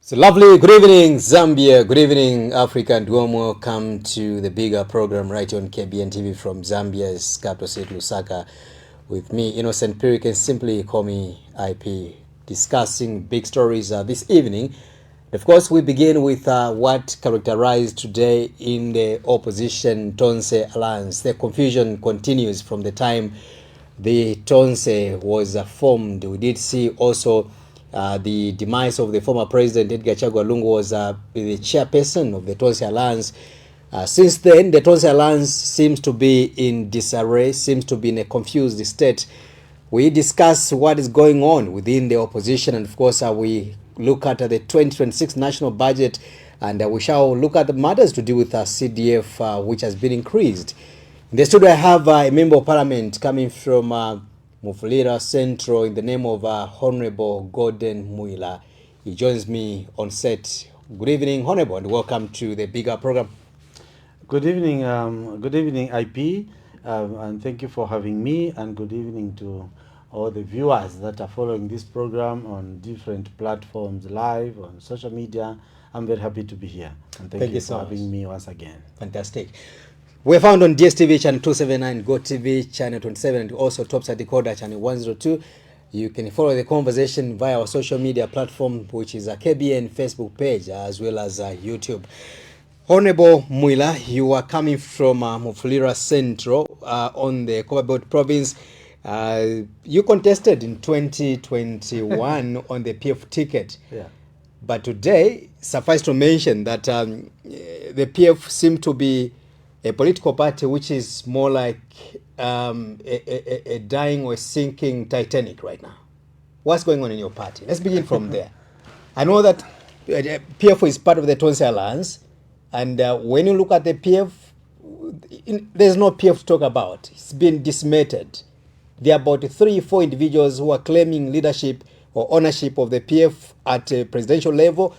So lovely. Good evening, Zambia. Good evening, Africa, and warm welcome to the bigger program right on KBN TV from Zambia's capital city, Lusaka, with me, Innocent Piri. You can simply call me IP, discussing big stories this evening. Of course, we begin with what characterized today in the opposition Tonse alliance. The confusion continues from the time the Tonse was formed. We did see also the demise of the former president Edgar Chagwa Lungu was the chairperson of the Tonse alliance. Since then, the Tonse alliance seems to be in disarray, seems to be in a confused state. We discuss what is going on within the opposition, and of course we look at the 2026 national budget, and we shall look at the matters to do with CDF, which has been increased. In the studio I have a member of parliament coming from Mufulira Central in the name of Honorable Gordon Muila. He joins me on set. Good evening, Honorable, and welcome to the bigger program. Good evening, IP, and thank you for having me, and good evening to all the viewers that are following this program on different platforms, live, on social media. I'm very happy to be here, and thank you for having me once again. Fantastic. We're found on DSTV channel 279, GoTV channel 27, and also Topside Decoder channel 102. You can follow the conversation via our social media platform, which is a KBN Facebook page, as well as YouTube. Honorable Muila, you are coming from Mufulira Central on the Copperbelt province. You contested in 2021 on the PF ticket. Yeah. But today, suffice to mention that the PF seemed to be a political party which is more like a dying or sinking Titanic right now. What's going on in your party? Let's begin from there. I know that PF is part of the Tonse Alliance, and when you look at the PF, there's no PF to talk about. It's been decimated. There are about 3-4 individuals who are claiming leadership or ownership of the PF at a presidential level.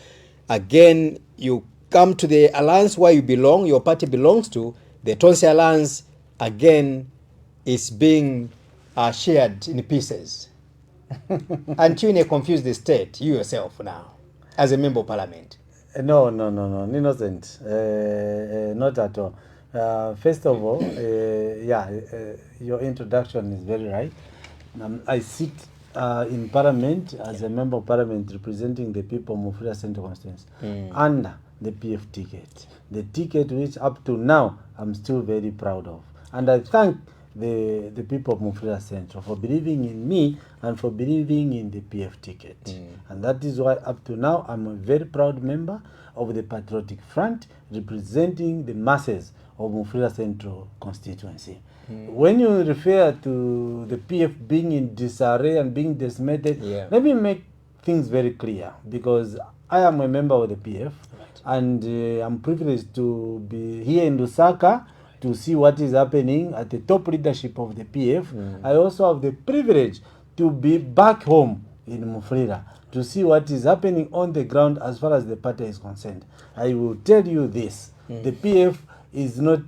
Again, you come to the alliance where you belong, your party belongs to. The Tonse Alliance, again, is being shared in pieces. Aren't you in a confused state, you yourself now, as a member of parliament? No, innocent. Not at all. First of all, your introduction is very right. I sit in parliament as a member of parliament representing the people of Mufulira Central constituency under the PF ticket. The ticket which up to now I'm still very proud of. And I thank the people of Mufulira Central for believing in me and for believing in the PF ticket. And that is why up to now I'm a very proud member of the Patriotic Front representing the masses of Mufulira Central constituency. When you refer to the PF being in disarray and being decimated, let me make things very clear, because I am a member of the PF, and I'm privileged to be here in Lusaka to see what is happening at the top leadership of the PF. I also have the privilege to be back home in Mufulira to see what is happening on the ground as far as the party is concerned. I will tell you this, the PF is not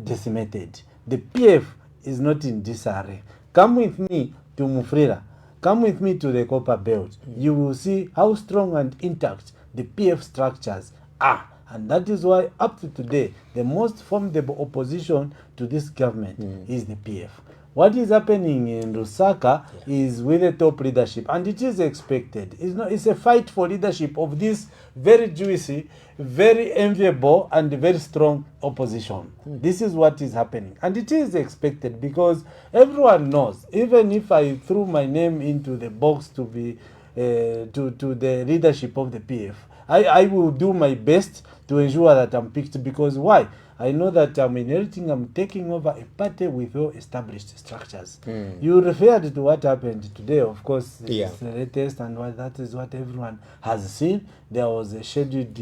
decimated. The PF is not in disarray. Come with me to Mufulira. Come with me to the Copper Belt. You will see how strong and intact the PF structures are. And that is why up to today, the most formidable opposition to this government is the PF. What is happening in Lusaka is with the top leadership, and it is expected. It's a fight for leadership of this very juicy, very enviable, and very strong opposition. This is what is happening, and it is expected because everyone knows. Even if I threw my name into the box to be to the leadership of the PF, I will do my best to ensure that I'm picked, because why? I know that I'm taking over a party with well-established structures. You referred to what happened today, of course, it's the latest, and that is what everyone has seen. There was a scheduled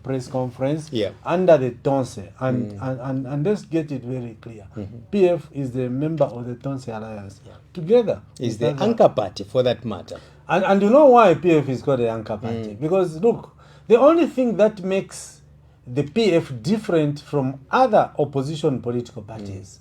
press conference under the Tonse, and let's get it very clear. PF is the member of the Tonse Alliance. Together. Is the anchor party, for that matter. And you know why PF is called the anchor party? Because, look, the only thing that makes the PF different from other opposition political parties,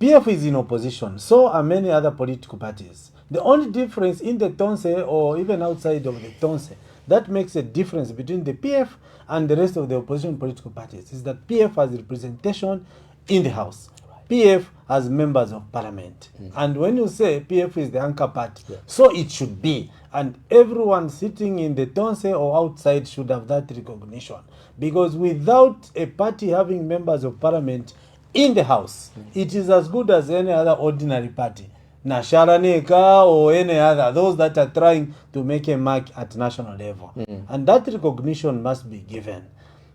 PF is in opposition, so are many other political parties. The only difference in the Tonse, or even outside of the Tonse, that makes a difference between the PF and the rest of the opposition political parties is that PF has representation in the House. PF has members of parliament. And when you say PF is the anchor party, so it should be. And everyone sitting in the Tonse or outside should have that recognition. Because without a party having members of parliament in the House, it is as good as any other ordinary party. Nasharaneka or any other, those that are trying to make a mark at national level. And that recognition must be given.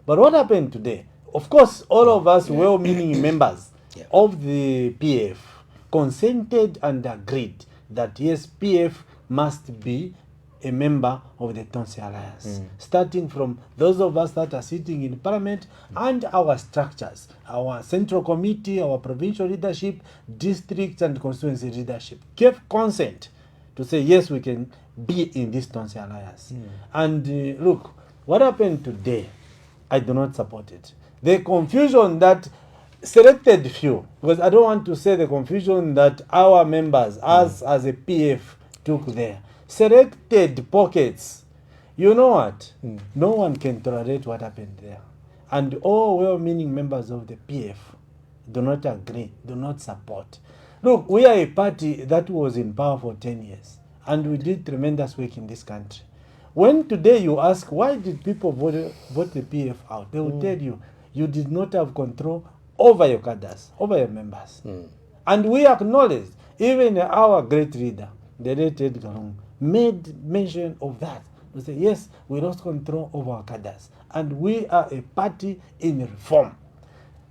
But what happened today? Of course, all of us well-meaning members of the PF consented and agreed that yes, PF must be a member of the Tonse Alliance, starting from those of us that are sitting in parliament and our structures, our central committee, our provincial leadership, district and constituency leadership gave consent to say yes, we can be in this Tonse Alliance. And look, what happened today, I do not support it. The confusion that selected few, because I don't want to say the confusion that our members, us as a PF, took there. Selected pockets. You know what? No one can tolerate what happened there. And all well-meaning members of the PF do not agree, do not support. Look, we are a party that was in power for 10 years. And we did tremendous work in this country. When today you ask, why did people vote the PF out? They will tell you, you did not have control over your cadres, over your members. And we acknowledge, even our great leader, the late Edgar Lungu, made mention of that. We say, yes, we lost control over our cadres. And we are a party in reform.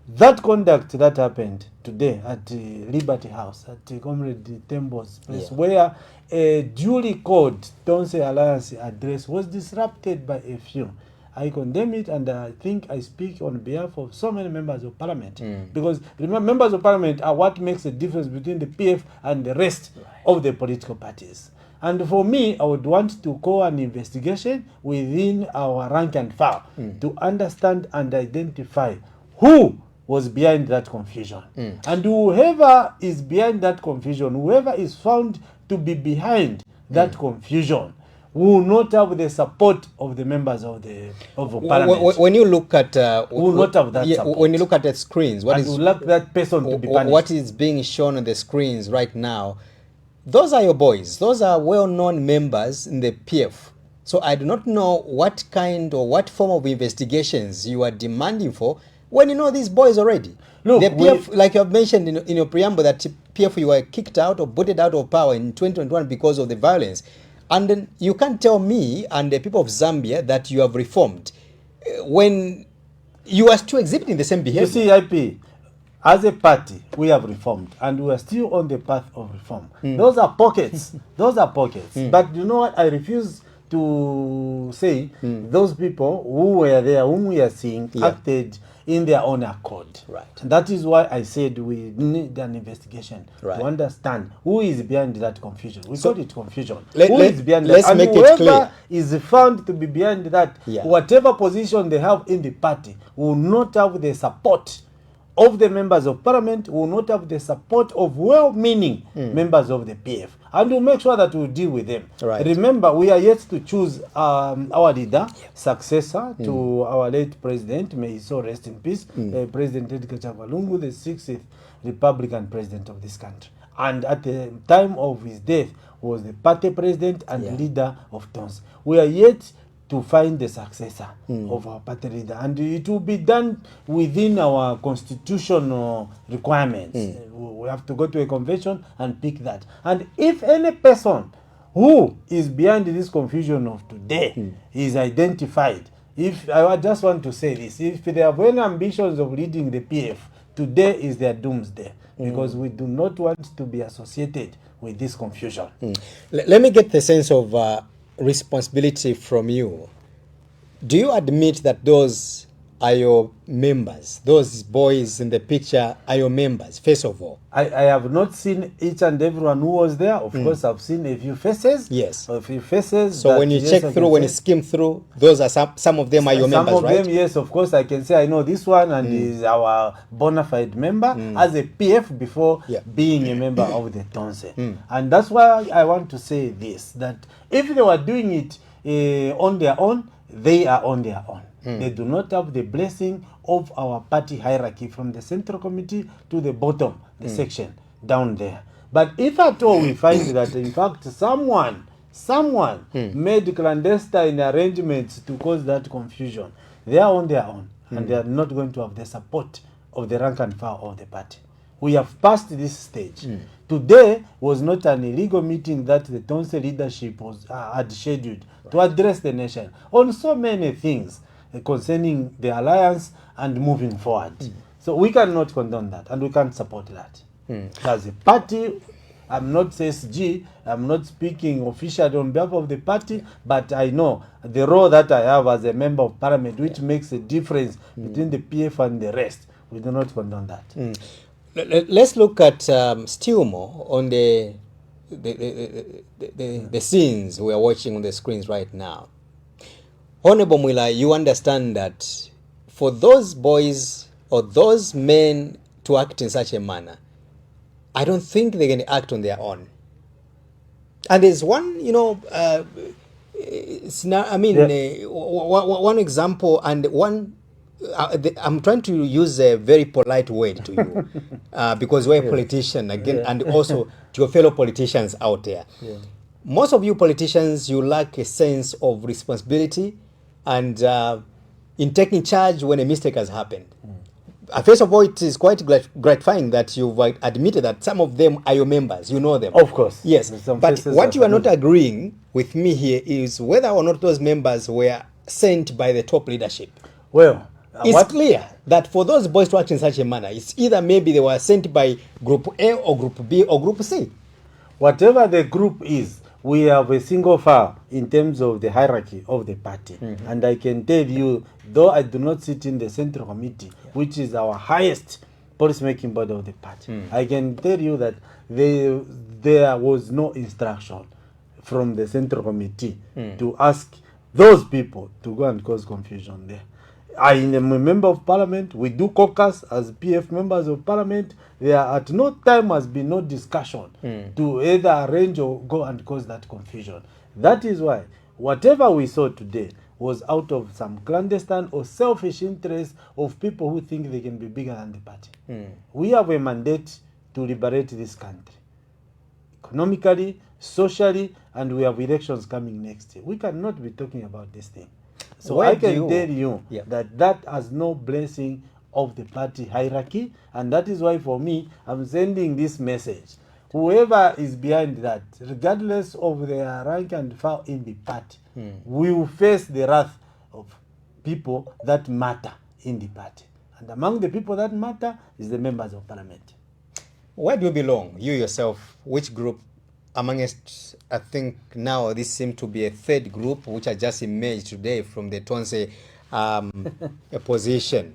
That conduct that happened today at the Liberty House, at Comrade Tembo's place, where a duly called Tonse Alliance address was disrupted by a few. I condemn it, and I think I speak on behalf of so many members of parliament. Because remember, members of parliament are what makes the difference between the PF and the rest of the political parties. And for me, I would want to call an investigation within our rank and file to understand and identify who was behind that confusion. And whoever is behind that confusion, whoever is found to be behind that confusion, will not have the support of the members of parliament. When you look at will not have that support. When you look at the screens, what is will like that person to be punished. What is being shown on the screens right now? Those are your boys. Those are well-known members in the PF. So I do not know what kind or what form of investigations you are demanding for when you know these boys already. Look, the PF, like you have mentioned in your preamble, that PF, you were kicked out or booted out of power in 2021 because of the violence. And then you can't tell me and the people of Zambia that you have reformed when you are still exhibiting the same behavior. You see, IP, as a party, we have reformed, and we are still on the path of reform. Those are pockets. Those are pockets. But you know what? I refuse to say those people who were there, whom we are seeing, acted in their own accord. Right. And that is why I said we need an investigation to understand who is behind that confusion. We call it confusion. Who is behind that? Let's make it clear. Whoever is found to be behind that, whatever position they have in the party, will not have the support of the members of parliament, will not have the support of well-meaning members of the PF. And we'll make sure that we'll deal with them. Right. Remember, we are yet to choose our leader, successor to our late president, may he so rest in peace, President Edgar Lungu, the 60th Republican president of this country. And at the time of his death, was the party president and leader of Tonse. We are yet to find the successor of our party leader, and it will be done within our constitutional requirements. We have to go to a convention and pick that. And if any person who is behind this confusion of today is identified, if I just want to say this, if they have any ambitions of leading the PF, today is their doomsday, because we do not want to be associated with this confusion. Let me get the sense of responsibility from you. Do you admit that those are your members? Those boys in the picture are your members, first of all? I have not seen each and everyone who was there. Of course, I've seen a few faces. Yes. A few faces. So when you check through, when you skim through, those are some of them are your members, right? Some of them, yes, of course, I can say I know this one and is our bona fide member as a PF before being a member of the Tonse. And that's why I want to say this, that if they were doing it on their own, they are on their own. They do not have the blessing of our party hierarchy from the central committee to the bottom, the section down there. But if at all we find that in fact someone made clandestine arrangements to cause that confusion, they are on their own and they are not going to have the support of the rank and file of the party. We have passed this stage. Today was not an illegal meeting that the Tonse leadership was had scheduled to address the nation on so many things concerning the alliance and moving forward. So we cannot condone that and we can't support that. As a party, I'm not CSG, I'm not speaking officially on behalf of the party, but I know the role that I have as a member of parliament, which makes a difference between the PF and the rest. We do not condone that. Let's look at still more on the scenes we are watching on the screens right now. Honorable Mwila, you understand that for those boys or those men to act in such a manner, I don't think they can act on their own. And there's one, one example and one. I'm trying to use a very polite word to you because we're a politician again, and also to your fellow politicians out there. Most of you politicians, you lack a sense of responsibility and in taking charge when a mistake has happened. First of all, it is quite gratifying that you've admitted that some of them are your members. You know them. Of course. Yes. But what you are not agreeing with me here is whether or not those members were sent by the top leadership. Well, it's clear that for those boys to act in such a manner, it's either maybe they were sent by Group A or Group B or Group C. Whatever the group is, we have a single file in terms of the hierarchy of the party. And I can tell you, though I do not sit in the central committee, which is our highest policy-making body of the party, I can tell you that there was no instruction from the central committee to ask those people to go and cause confusion there. I am a member of parliament. We do caucus as PF members of parliament. There at no time has been no discussion to either arrange or go and cause that confusion. That is why whatever we saw today was out of some clandestine or selfish interest of people who think they can be bigger than the party. We have a mandate to liberate this country economically, socially, and we have elections coming next year. We cannot be talking about this thing. So Where I can do you- tell you that has no blessing of the party hierarchy, and that is why for me, I'm sending this message. Whoever is behind that, regardless of their rank and file in the party, will face the wrath of people that matter in the party. And among the people that matter is the members of parliament. Where do you belong, you yourself? Which group amongst, I think now this seems to be a third group which has just emerged today from the Tonse position.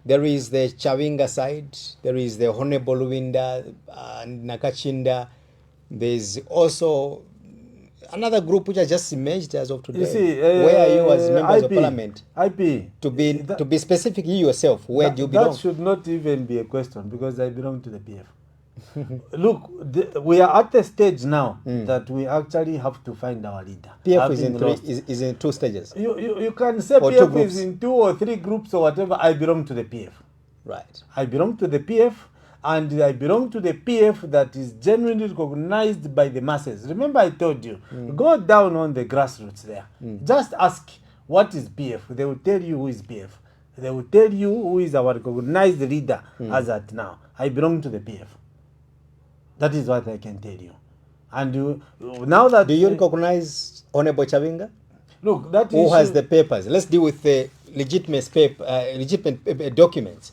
There is the Chawinga side, there is the Honorable Luwinda, Nakachinda. There's also another group which has just emerged as of today. You see, where are you as members of parliament? IP. To be specific, you yourself, where do you belong? That should not even be a question because I belong to the PF. Look, we are at the stage now that we actually have to find our leader. PF is in two stages. You can say Or two PF groups. is in 2 or 3 groups or whatever. I belong to the PF. Right. I belong to the PF, and I belong to the PF that is genuinely recognized by the masses. Remember I told you, go down on the grassroots there. Just ask, what is PF? They will tell you who is PF. They will tell you who is our recognized leader as at now. I belong to the PF. That is what I can tell you. And now that... Do you recognize Honorable Chawinga? Look, that Who issue, has the papers? Let's deal with the legitimate documents.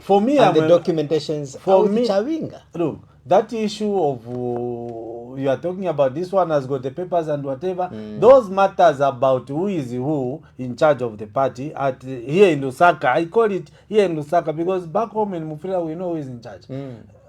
for me, And the documentations for of me- Chawinga. Look, that issue of you are talking about, this one has got the papers and whatever, those matters about who is who in charge of the party at here in Lusaka. I call it here in Lusaka because back home in Mufulira we know who is in charge.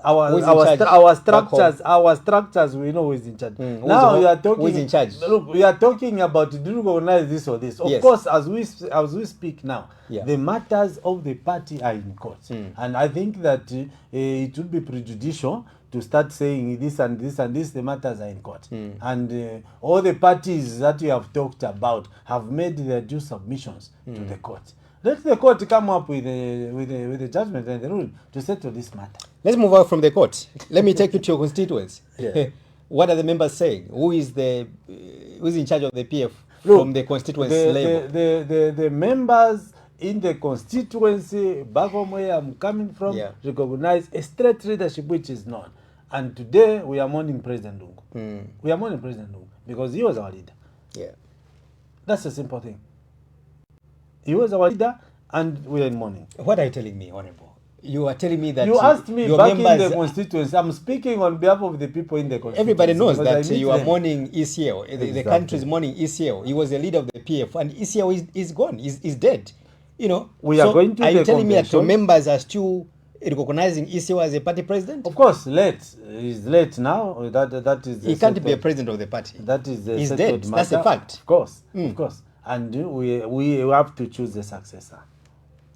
Who's in charge our back home? structures, we know who is in charge. Who's Now in- you are talking. who is in charge? Look, we are talking about, do you recognize this or this? Of Yes. course, as we speak now, Yeah. the matters of the party are in court, and I think that it would be prejudicial to start saying this and this and this. The matters are in court, and all the parties that you have talked about have made their due submissions to the court. Let the court come up with a judgment and the ruling to settle this matter. Let's move out from the court. Let me take you to your constituents. Yeah. What are the members saying? Who's in charge of the PF Look, from the constituency level? the members in the constituency back home where I'm coming from recognize a straight leadership which is known. And today we are mourning President Lungu. We are mourning President Lungu because he was our leader. Yeah. That's a simple thing. He was our leader and we are in mourning. What are you telling me, Honorable? You are telling me that You asked me your back members, in the constituency. I'm speaking on behalf of the people in the constituency. everybody knows because that I meet you are them. mourning ECL. The Exactly. country is mourning ECL. He was the leader of the PF, and ECL is gone. Is dead. You know. We are going to Are the you telling me that your convention. members are still recognizing ECL as a party president? Of course, late. He's late now. That is. He can't be a president of the party. That is a He's settled dead. That's a matter. fact. Of course, of course. And we have to choose a successor.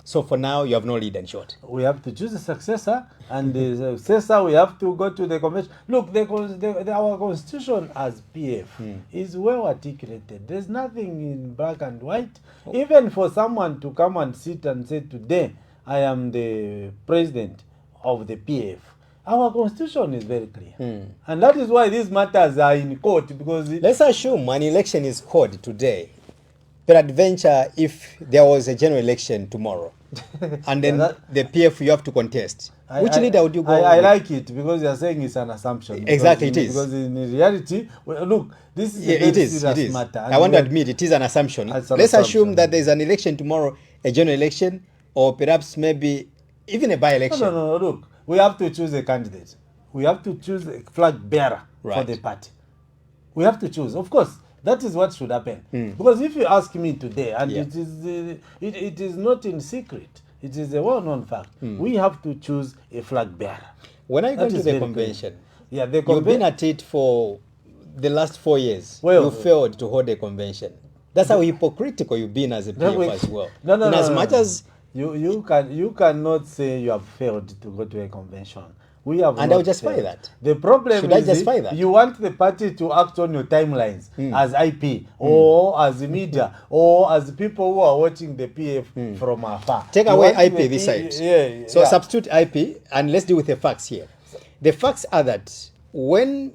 So for now, you have no lead, in short. We have to choose a successor, and the successor we have to go to the convention. Look, our constitution as PF is well articulated. There's nothing in black and white. Even for someone to come and sit and say, today I am the president of the PF, our constitution is very clear. And that is why these matters are in court, because Let's assume an election is called today. Peradventure, if there was a general election tomorrow, and then the PF you have to contest, which leader would you go I with? like it because you are saying it's an assumption. Exactly, Because it is. Because in reality, well, look, this is Yeah, a very it is. serious It is. matter. I want to admit it is an assumption. It's an Let's assumption. assume that there is an election tomorrow, a general election, or perhaps maybe even a by-election. No, look, we have to choose a candidate. We have to choose a flag bearer for Right. the party. We have to choose. Of course, that is what should happen. Because if you ask me today, and Yeah. it is not in secret, it is a well-known fact, we have to choose a flag bearer. When I go That to is the very convention, Yeah, the you've been convention. at it for the last 4 years. Well- You failed to hold a convention. That's how hypocritical you've been as a No, PF wait. as well. No, In as much as you cannot say you have failed to go to a convention. We have And not I'll justify failed. that. The problem Should I is justify that? you want the party to act on your timelines as IP or as media or as people who are watching the PF from afar. take You away want IP the this side. Yeah. So substitute IP and let's deal with the facts here. The facts are that when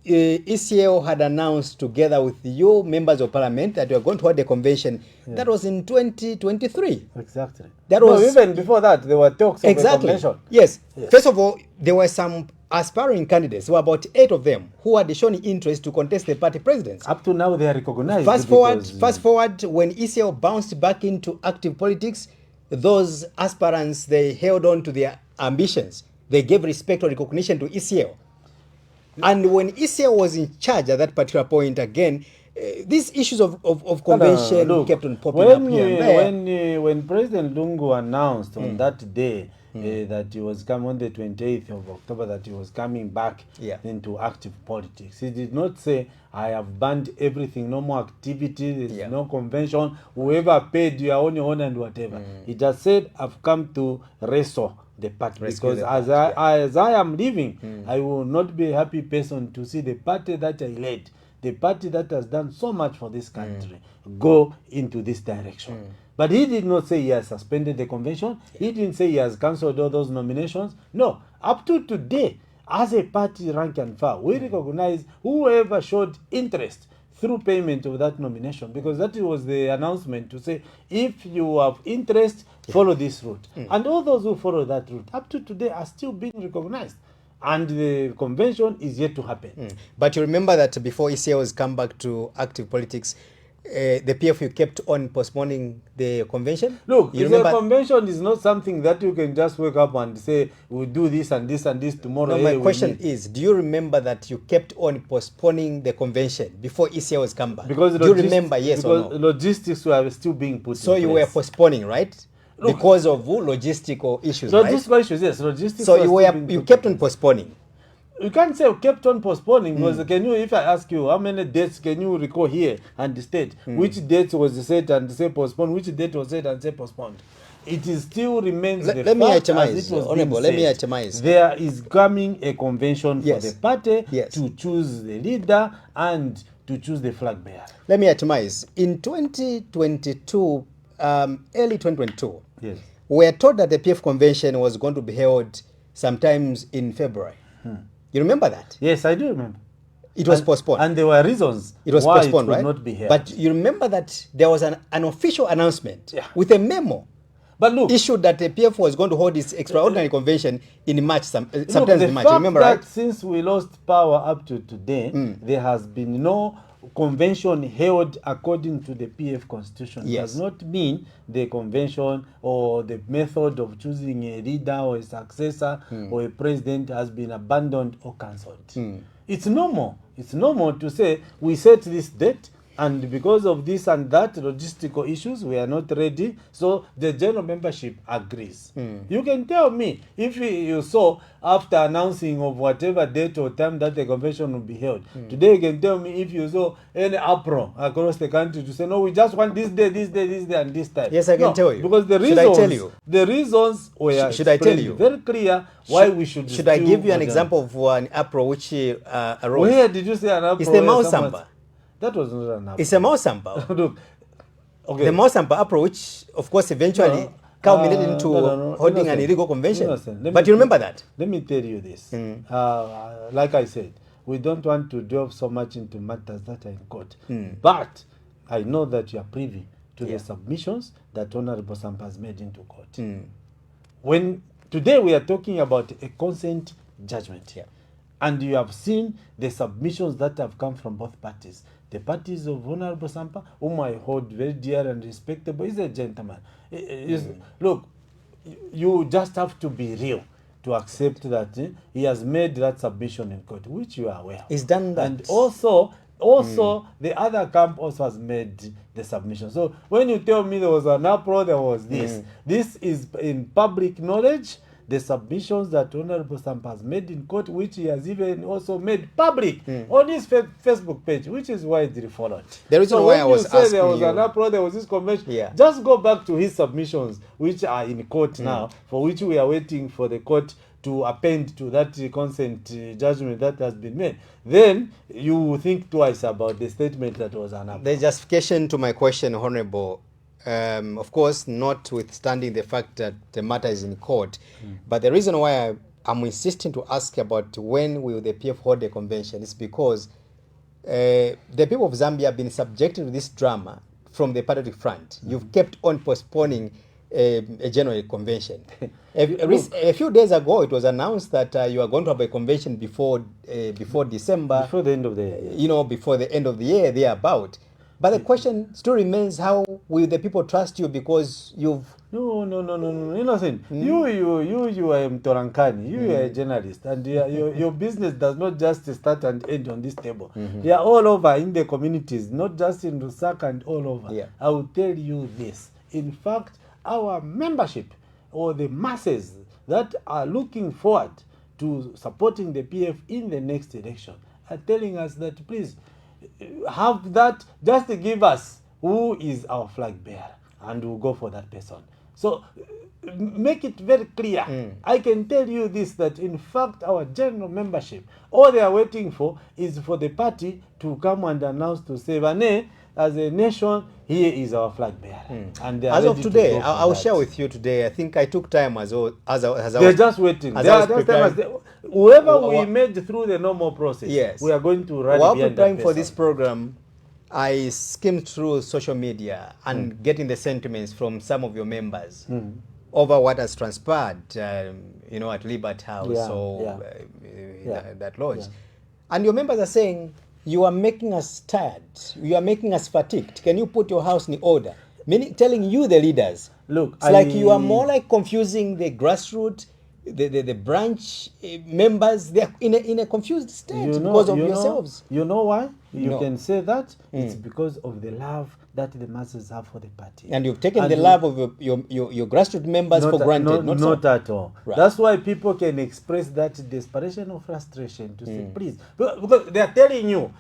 ECL had announced together with your members of parliament that you are going to hold a convention, that was in 2023. Exactly. That No, was even before that there were talks of a exactly. convention. Yes. First of all, there were some aspiring candidates. There were about 8 of them who had shown interest to contest the party presidency. Up to now they are recognized. Fast because- forward, when ECL bounced back into active politics, those aspirants, they held on to their ambitions. They gave respect or recognition to ECL. And when ECL was in charge at that particular point, again, these issues of convention Look, kept on popping up here and there. when President Lungu announced on that day that he was coming on the 28th of October, that he was coming back into active politics, he did not say, I have banned everything, no more activity, there's no convention, whoever paid, you are on your own and whatever. He just said, I've come to wrestle the party, Rescue because the as I am leaving, I will not be a happy person to see the party that I led, the party that has done so much for this country, go into this direction. But he did not say he has suspended the convention. He didn't say he has cancelled all those nominations. No, up to today, as a party rank and file, we recognize whoever showed interest through payment of that nomination, because that was the announcement to say, if you have interest, follow this route. And all those who follow that route, up to today, are still being recognized. And the convention is yet to happen. But you remember that before ECL has come back to active politics, the PFU kept on postponing the convention? Look, you the convention is not something that you can just wake up and say, we'll do this and this and this tomorrow. No, my question is, do you remember that you kept on postponing the convention before ECL has come back? Because do you remember, yes or no? Logistics were still being put So in you place. were postponing, right? because of logistical issues, Logistical issues, yes. Logistics. So you kept on postponing. You can't say you kept on postponing because if I ask you how many dates can you recall here and state which date was set and say postponed, which date was set and say postponed, it is still remains Let me itemize, Honorable. Let me itemize. There is coming a convention for the party to choose the leader and to choose the flag bearer. Let me itemize. In 2022, early 2022, yes, we were told that the PF convention was going to be held sometimes in February. You remember that? Yes, I do remember. It was postponed. And there were reasons why postponed, it would not be held. But you remember that there was an official announcement with a memo issued that the PF was going to hold its extraordinary convention in March, sometimes in March. Remember, right? Since we lost power up to today, there has been no convention held according to the PF constitution. It does not mean the convention or the method of choosing a leader or a successor or a president has been abandoned or cancelled. It's normal. It's normal to say we set this date and because of this and that logistical issues we are not ready, so the general membership agrees. You can tell me if you saw after announcing of whatever date or time that the convention will be held. Today you can tell me if you saw any uproar across the country to say no, we just want this day, this day, this day and this time. Yes, I can tell you. Because the reasons, should I tell you? The reasons were should I tell you? Very clear why we should. Should I give you an example of an uproar which arose? Where did you say an uproar? It's the Mausamba. That was not an uproar. It's a Mausamba. Look, okay. The Mausamba uproar, which of course eventually culminated into holding an illegal convention. But you remember that? Let me tell you this. Like I said, we don't want to delve so much into matters that are in court. But I know that you are privy to the submissions that Honorable Sampa has made into court. When today we are talking about a consent judgment. And you have seen the submissions that have come from both parties. The parties of Honorable Sampa, whom I hold very dear and respectable, is a gentleman. Look, you just have to be real to accept that he has made that submission in court, which you are aware of. He's done that. And also the other camp also has made the submission. So when you tell me there was an uproar, there was this. This is in public knowledge. The submissions that Honorable Sampa has made in court, which he has even also made public on his Facebook page, which is widely followed. The reason why I was asking there was an uproar, there was this convention. Just go back to his submissions, which are in court now, for which we are waiting for the court to append to that consent judgment that has been made. Then you will think twice about the statement that was an uproar. The justification to my question, Honorable, of course, notwithstanding the fact that the matter is in court, but the reason why I'm insisting to ask about when will the PF hold a convention is because the people of Zambia have been subjected to this drama from the patriotic front. You've kept on postponing a general convention. A few days ago, it was announced that you are going to have a convention before December. Before the end of the year. You know, before the end of the year, thereabout. But the question still remains, how will the people trust you because you've... No, innocent. You are Mtorankani. You are a journalist. And your business does not just start and end on this table. They are all over in the communities, not just in Lusaka and all over. I will tell you this. In fact, our membership or the masses that are looking forward to supporting the PF in the next election are telling us that please have that, just give us who is our flag bearer and we'll go for that person. So make it very clear. I can tell you this, that in fact our general membership, all they are waiting for is for the party to come and announce to say, Vane, as a nation, here is our flag bearer. And as of today, I'll share with you today. I think I took time as I they're just waiting. Whoever we made through the normal process, we are going to run. While preparing for this program, I skimmed through social media and getting the sentiments from some of your members over what has transpired, you know, at Liberty House or that lodge. And your members are saying, you are making us tired. You are making us fatigued. Can you put your house in order? Meaning, telling you, the leaders. Look, it's like you are more like confusing the grassroots the branch members, they're in a confused state because of yourselves. You know why? You No. can say that it's because of the love that the masses have for the party. And you've taken the love of your grassroots members for granted. Not at all. Right. That's why people can express that desperation or frustration to say, please, because they are telling you,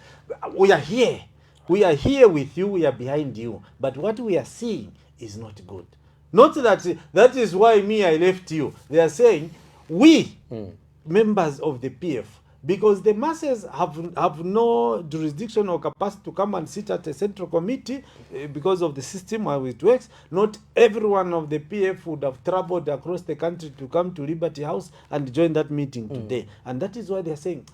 we are here. We are here with you. We are behind you. But what we are seeing is not good. Not that is why I left you. They are saying, we, members of the PF, because the masses have no jurisdiction or capacity to come and sit at a central committee because of the system how it works. Not everyone of the PF would have traveled across the country to come to Liberty House and join that meeting today. And that is why they are saying,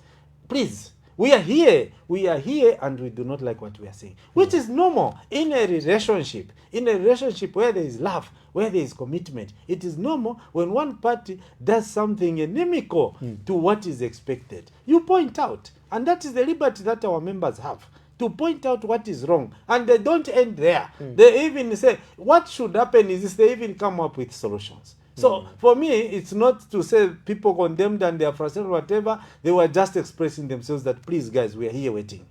please, we are here, and we do not like what we are saying, which is normal in a relationship. In a relationship where there is love, where there is commitment, it is normal when one party does something inimical to what is expected. You point out, and that is the liberty that our members have, to point out what is wrong. And they don't end there. They even say, what should happen is this, they even come up with solutions. So for me, it's not to say people condemned and they are frustrated or whatever. They were just expressing themselves that, please guys, we are here waiting.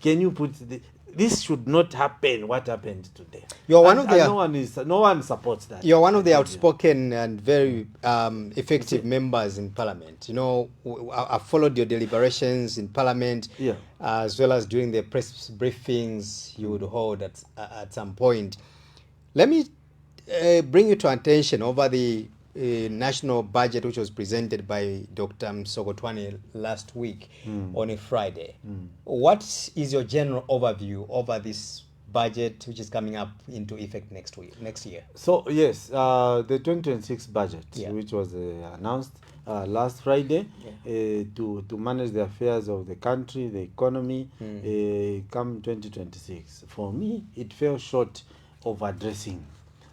Can you put this should not happen, what happened today? You're one of the no one supports that. You're one of the outspoken and very effective members in Parliament. You know, I followed your deliberations in Parliament, as well as during the press briefings you would hold at some point. Let me bring you to attention over the national budget which was presented by Dr. Msogotwane last week on a Friday. What is your general overview over this budget which is coming up into effect next year? So yes, the 2026 budget, which was announced last Friday, to manage the affairs of the country, the economy, come 2026. For me, it fell short of addressing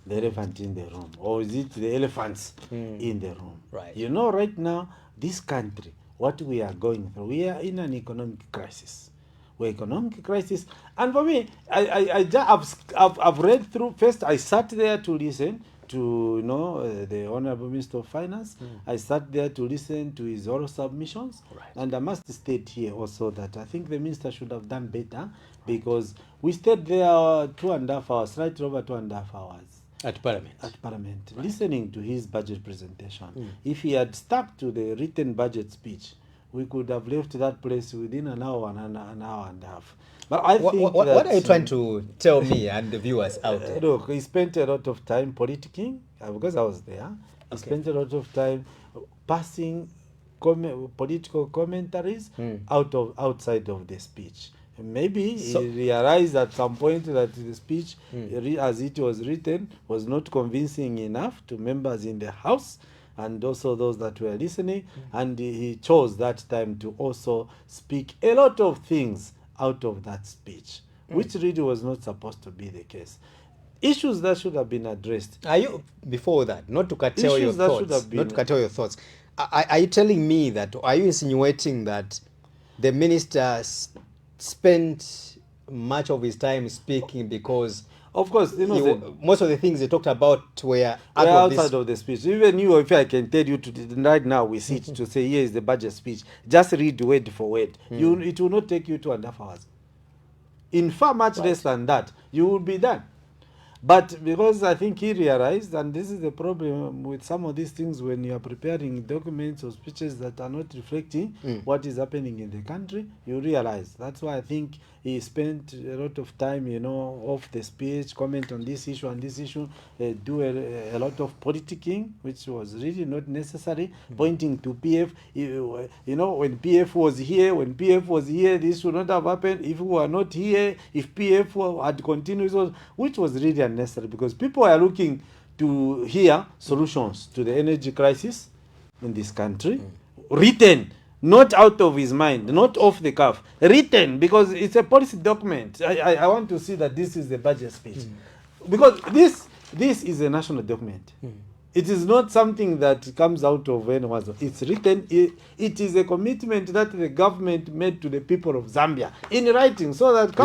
the elephant in the room, or is it the elephants in the room? Right. You know, right now, this country, what we are going through, we are in an economic crisis. We're economic crisis, and for me, I've read through. First, I sat there to listen to the Honorable Minister of Finance. I sat there to listen to his oral submissions, and I must state here also that I think the minister should have done better, because we stayed there 2.5 hours, slightly over 2.5 hours. At Parliament. Listening to his budget presentation. If he had stuck to the written budget speech, we could have left that place within an hour and an hour and a half. But I think what are you trying to tell me and the viewers out there? Look, he spent a lot of time politicking, because I was there. He spent a lot of time passing political commentaries outside of the speech. Maybe he realized at some point that the speech, as it was written, was not convincing enough to members in the House and also those that were listening, and he chose that time to also speak a lot of things out of that speech, which really was not supposed to be the case. Issues that should have been addressed. Are you, before that, not to curtail your thoughts, are you telling me that, or are you insinuating that the minister spent much of his time speaking because, of course, most of the things they talked about were outside of the speech? Even you, if I can tell you right now, we sit to say, here is the budget speech. Just read word for word. It will not take you 2.5 hours. In far much less than that, you will be done. But because I think he realized, and this is the problem with some of these things when you are preparing documents or speeches that are not reflecting what is happening in the country, you realize. That's why I think he spent a lot of time, off the speech, comment on this issue and this issue, do a lot of politicking, which was really not necessary, pointing to PF. When PF was here, this would not have happened. If we were not here, if PF had continued, which was really unnecessary, because people are looking to hear solutions to the energy crisis in this country, written, not out of his mind, not off the cuff, written, because it's a policy document. I want to see that this is the budget speech, because this is a national document. It is not something that comes out of anyone's. It's written. It is a commitment that the government made to the people of Zambia in writing, so that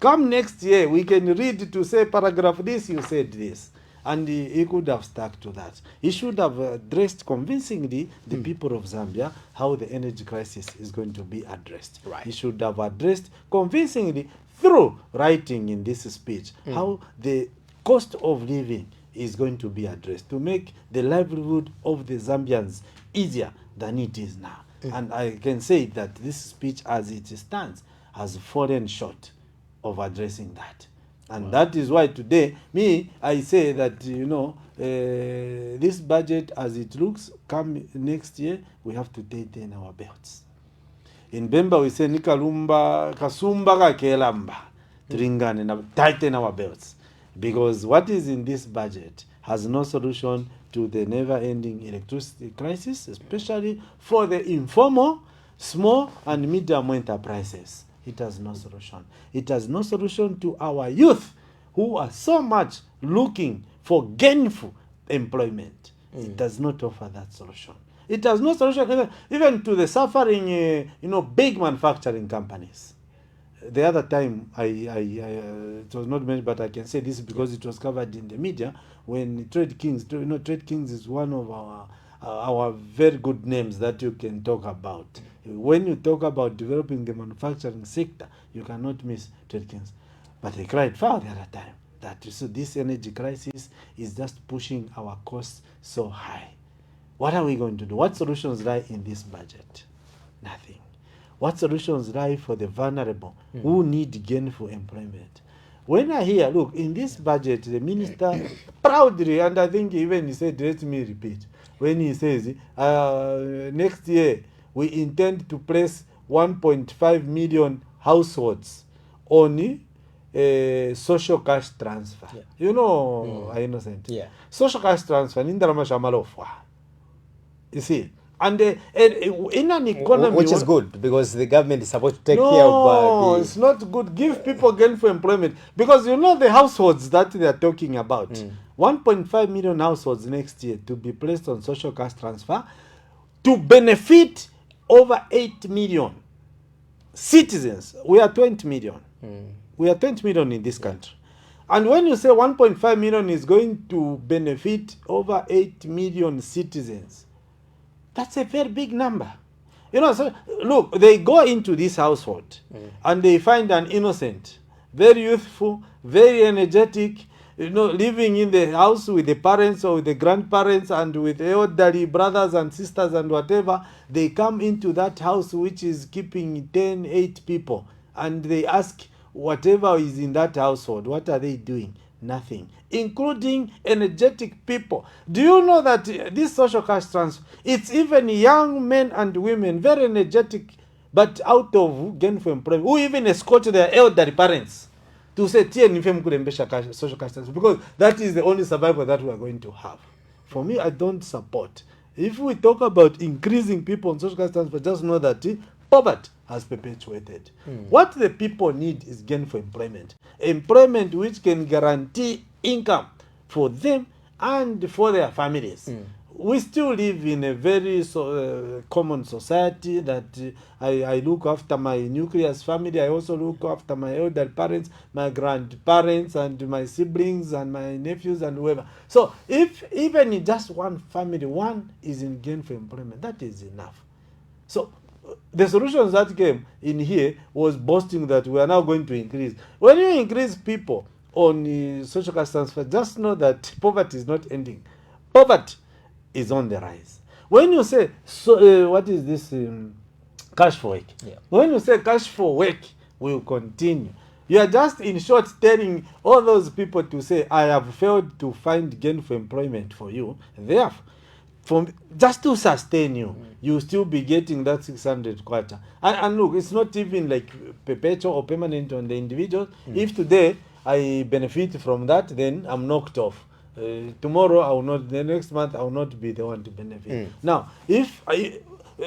come next year we can read to say paragraph this, you said this. and he could have stuck to that. He should have addressed convincingly the people of Zambia how the energy crisis is going to be addressed. Right. He should have addressed convincingly through writing in this speech how the cost of living is going to be addressed to make the livelihood of the Zambians easier than it is now. And I can say that this speech as it stands has fallen short of addressing that. And that is why today, I say that, this budget as it looks, come next year, we have to tighten our belts. In Bemba, we say, Nikalumba, Kasumba, Kelamba, Tringane, and tighten our belts. Because what is in this budget has no solution to the never-ending electricity crisis, especially for the informal, small, and medium enterprises. It has no solution. It has no solution to our youth who are so much looking for gainful employment. It does not offer that solution. It has no solution even to the suffering, big manufacturing companies. The other time, it was not mentioned, but I can say this because it was covered in the media, when Trade Kings, Trade Kings is one of our very good names that you can talk about. When you talk about developing the manufacturing sector, you cannot miss Trade Kings. But they cried foul the other time that this energy crisis is just pushing our costs so high. What are we going to do? What solutions lie in this budget? Nothing. What solutions lie for the vulnerable who need gainful employment? When I hear, look, in this budget, the minister proudly, and I think even he said, let me repeat, when he says, next year we intend to place 1.5 million households on social cash transfer. Yeah. Innocent. Yeah. Social cash transfer, you see. And in an economy... Which is good, because the government is supposed to take care of... No, it's not good. Give people gainful employment. Because the households that they are talking about. 1.5 million households next year to be placed on social cash transfer to benefit over 8 million citizens. We are 20 million. We are 20 million in this country. And when you say 1.5 million is going to benefit over 8 million citizens, that's a very big number. So look, they go into this household and they find an innocent, very youthful, very energetic, living in the house with the parents or with the grandparents and with elderly brothers and sisters and whatever. They come into that house which is keeping 8 people, and they ask whatever is in that household, what are they doing? Nothing, including energetic people. Do you know that this social cash transfer, it's even young men and women, very energetic, but out of gainful employment, who even escort their elderly parents to say, social cash transfer, because that is the only survival that we are going to have. For me, I don't support. If we talk about increasing people on social cash transfer, just know that poverty has perpetuated. What the people need is gainful employment. Employment which can guarantee income for them and for their families. We still live in a very common society that I look after my nucleus family. I also look after my elder parents, my grandparents, and my siblings, and my nephews, and whoever. So if even in just one family, one is in gainful employment, that is enough. So the solutions that came in here was boasting that we are now going to increase. When you increase people on social cash transfer, just know that poverty is not ending. Poverty is on the rise. When you say, what is this cash for work? Yeah. When you say cash for work will continue, you are just in short telling all those people to say, I have failed to find gainful employment for you. Therefore, just to sustain you, you still be getting that 600 kwacha. And look, it's not even like perpetual or permanent on the individual. If today I benefit from that, then I'm knocked off. Tomorrow I will not, the next month I will not be the one to benefit. Now, if I,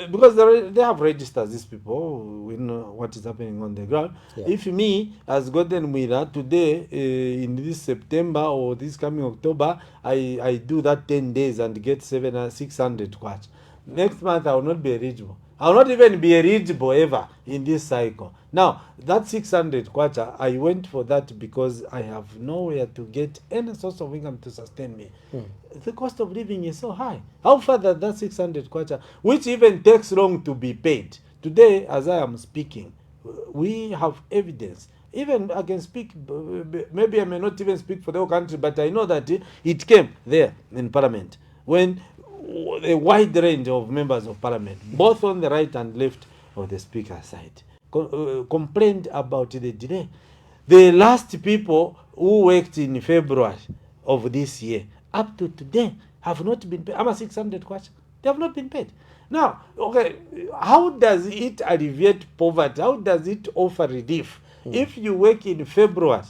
because they have registered these people, we know what is happening on the ground. Yeah. If me, as Golden Wheeler, today, in this September or this coming October, I do that 10 days and get 600 kwacha. Next month I will not be eligible. I'll not even be eligible ever in this cycle. Now, that 600 kwacha, I went for that because I have nowhere to get any source of income to sustain me. The cost of living is so high. How far that 600 kwacha, which even takes long to be paid. Today, as I am speaking, we have evidence. Even I can speak, maybe I may not even speak for the whole country, but I know that it came there in Parliament when a wide range of members of Parliament, both on the right and left of the Speaker's side, complained about the delay. The last people who worked in February of this year, up to today, have not been paid. I'm 600 kwacha. They have not been paid. Now, okay, how does it alleviate poverty? How does it offer relief? If you work in February,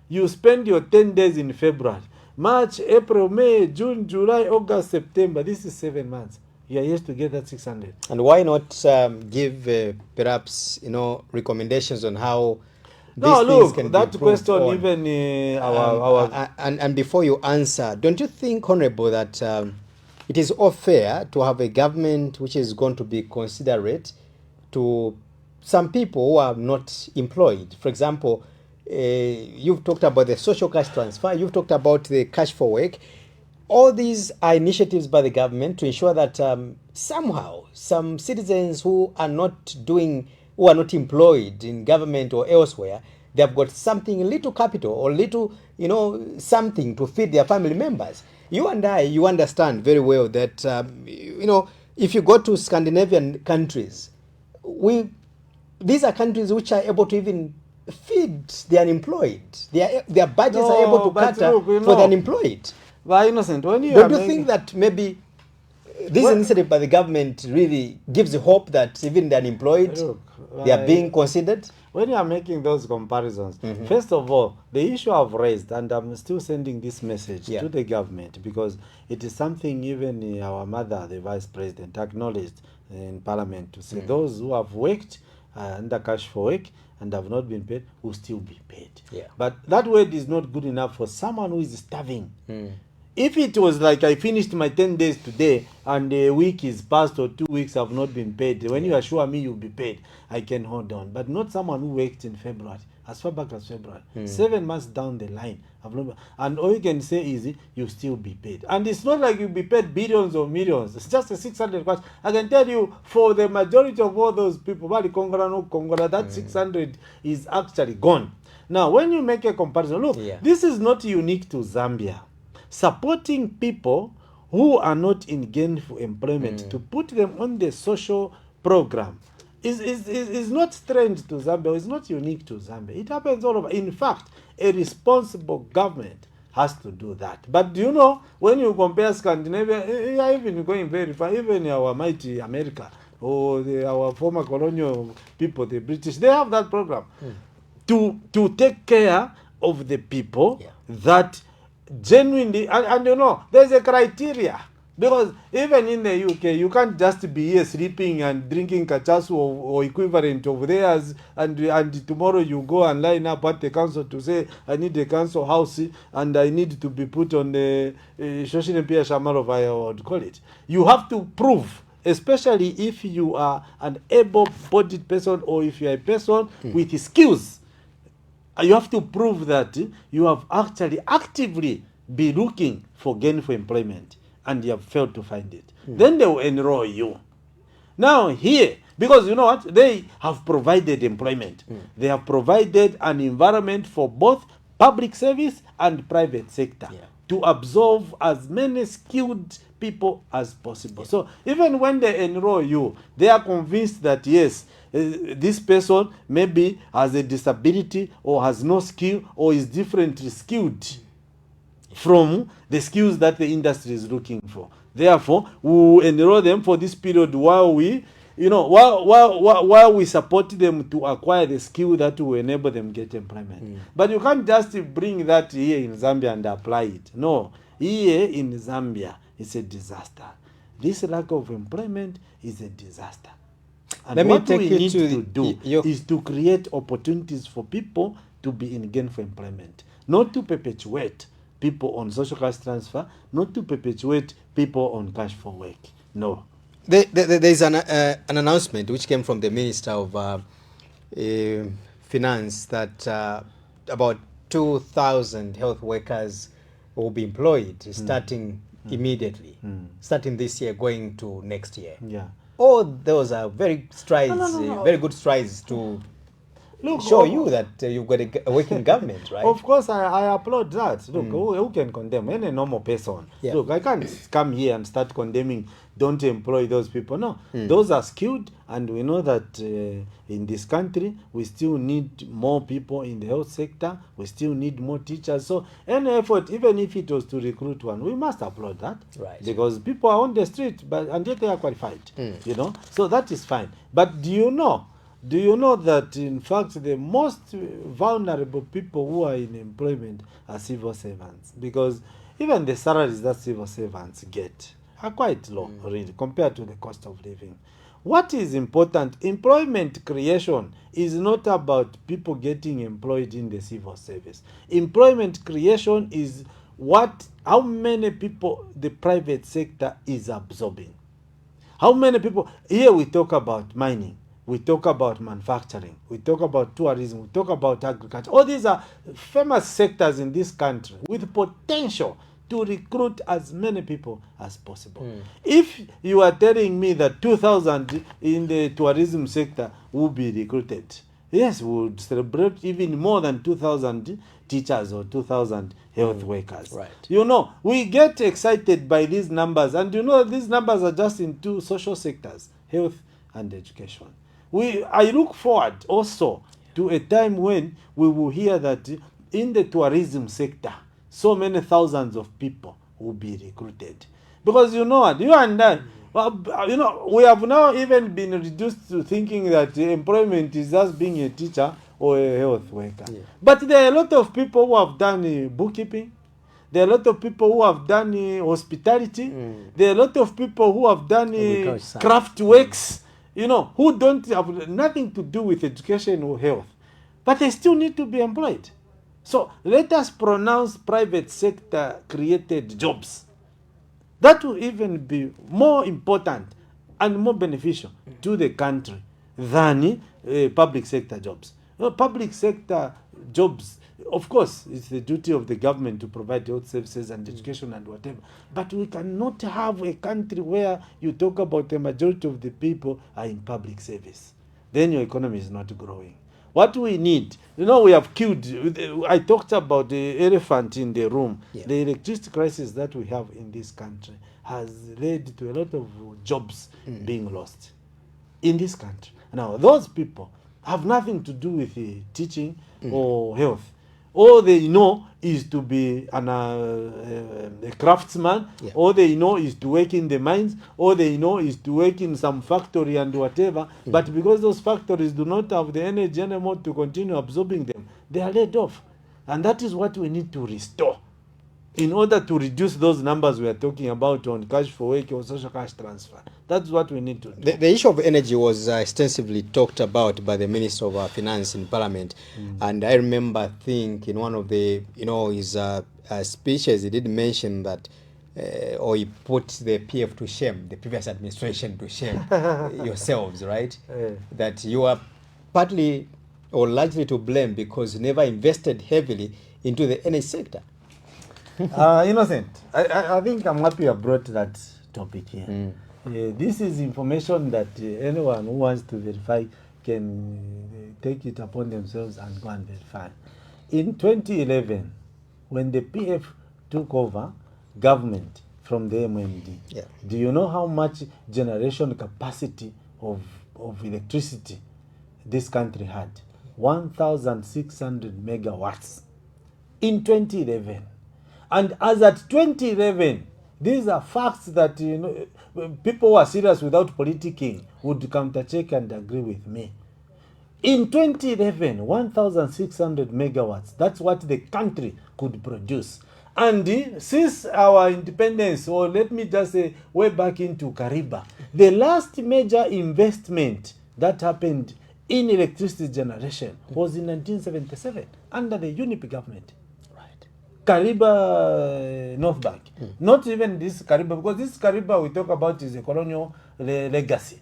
you spend your 10 days in February, March, April, May, June, July, August, September. This is 7 months. You are yet to get that 600. And why not give perhaps recommendations on how these things can that be question on? even our and before you answer, don't you think, Honorable, that it is all fair to have a government which is going to be considerate to some people who are not employed? For example, you've talked about the social cash transfer, you've talked about the cash for work. All these are initiatives by the government to ensure that somehow some citizens who are not employed in government or elsewhere, they have got something, little capital or little, something to feed their family members. You and I, you understand very well that, if you go to Scandinavian countries, these are countries which are able to even feed the unemployed. Their budgets are able to cater for the unemployed. But Innocent, when you don't you think that maybe this initiative by the government really gives hope that even the unemployed, they are being considered? When you are making those comparisons, first of all, the issue I've raised, and I'm still sending this message to the government, because it is something even our mother, the vice president, acknowledged in Parliament to say those who have worked under cash for work and have not been paid will still be paid. But that word is not good enough for someone who is starving. If it was like I finished my 10 days today and a week is passed or 2 weeks have not been paid, when you assure me you'll be paid, I can hold on. But not someone who worked in February, as far back as February. 7 months down the line. And all you can say is you'll still be paid. And it's not like you'll be paid billions or millions. It's just a 600 kwacha. I can tell you, for the majority of all those people, that 600 is actually gone. Now, when you make a comparison, look, this is not unique to Zambia. Supporting people who are not in gainful employment, to put them on the social program is not strange to Zambia. It's not unique to Zambia. It happens all over. In fact, a responsible government has to do that. But do you know, when you compare Scandinavia, even going very far, even our mighty America or our former colonial people, the British, they have that program to take care of the people that genuinely, and there's a criteria, because even in the UK you can't just be here sleeping and drinking kachasu or equivalent of theirs, and tomorrow you go and line up at the council to say I need a council house and I need to be put on the Shoshinepia Shamarov, I would call it. You have to prove, especially if you are an able-bodied person or if you are a person with skills. You have to prove that you have actually actively been looking for gainful employment and you have failed to find it. Then they will enroll you. Now here, because you know what? They have provided employment. They have provided an environment for both public service and private sector to absorb as many skilled people as possible. So even when they enroll you, they are convinced that yes, this person maybe has a disability or has no skill or is differently skilled from the skills that the industry is looking for. Therefore, we will enroll them for this period while we, while we support them to acquire the skill that will enable them get employment. But you can't just bring that here in Zambia and apply it. No, here in Zambia, it's a disaster. This lack of employment is a disaster. And what we need to do is to create opportunities for people to be in gainful employment, not to perpetuate people on social cash transfer, not to perpetuate people on cash for work. No. There's an announcement which came from the Minister of Finance that about 2,000 health workers will be employed starting immediately, starting this year, going to next year. Yeah. Oh, those are very strides, No. very good strides to Look, show you that you've got a working government, right? Of course, I applaud that. Look, who can condemn? Any normal person. Yeah. Look, I can't come here and start condemning, don't employ those people. No, those are skilled, and we know that in this country, we still need more people in the health sector. We still need more teachers. So any effort, even if it was to recruit one, we must applaud that. Right. Because people are on the street, and yet they are qualified. You know, so that is fine. But do you know that, in fact, the most vulnerable people who are in employment are civil servants? Because even the salaries that civil servants get are quite low, really, compared to the cost of living. What is important, employment creation is not about people getting employed in the civil service. Employment creation is how many people the private sector is absorbing. How many people, here we talk about mining, we talk about manufacturing, we talk about tourism, we talk about agriculture. All these are famous sectors in this country with potential to recruit as many people as possible. If you are telling me that 2,000 in the tourism sector will be recruited, yes, we would celebrate even more than 2,000 teachers or 2,000 health workers. Right. You know, we get excited by these numbers, and you know these numbers are just in two social sectors, health and education. I look forward also to a time when we will hear that in the tourism sector, so many thousands of people will be recruited. Because you know what, you and I, you know, we have now even been reduced to thinking that employment is just being a teacher or a health worker. Yeah. But there are a lot of people who have done bookkeeping. There are a lot of people who have done hospitality. There are a lot of people who have done craft works, you know, who don't have nothing to do with education or health. But they still need to be employed. So let us pronounce private sector created jobs. That will even be more important and more beneficial to the country than public sector jobs. Public sector jobs, of course, it's the duty of the government to provide health services and education and whatever. But we cannot have a country where you talk about the majority of the people are in public service. Then your economy is not growing. What we need, you know, we have killed, I talked about the elephant in the room. Yeah. The electricity crisis that we have in this country has led to a lot of jobs being lost in this country. Now, those people have nothing to do with teaching or health. All they know is to be a craftsman. Yeah. All they know is to work in the mines. All they know is to work in some factory and whatever. But because those factories do not have the energy anymore to continue absorbing them, they are laid off. And that is what we need to restore in order to reduce those numbers we are talking about on cash for work or social cash transfer. That's what we need to do. The issue of energy was extensively talked about by the Minister of Finance in Parliament, and I remember, I think, in one of the, you know, his speeches, he did mention that, or he put the PF to shame, the previous administration to shame, yourselves, right? That you are partly or largely to blame because you never invested heavily into the energy sector. Innocent, I think I'm happy you brought that topic here. This is information that anyone who wants to verify can take it upon themselves and go and verify. In 2011, when the PF took over government from the MMD, do you know how much generation capacity of electricity this country had? 1,600 megawatts in 2011. And as at 2011, these are facts that, you know, people who are serious without politicking would countercheck and agree with me. In 2011, 1,600 megawatts, that's what the country could produce. And since our independence, or let me just say, way back into Kariba, the last major investment that happened in electricity generation was in 1977 under the UNIP government. Kariba North Bank. Not even this Kariba, because this Kariba we talk about is a colonial legacy.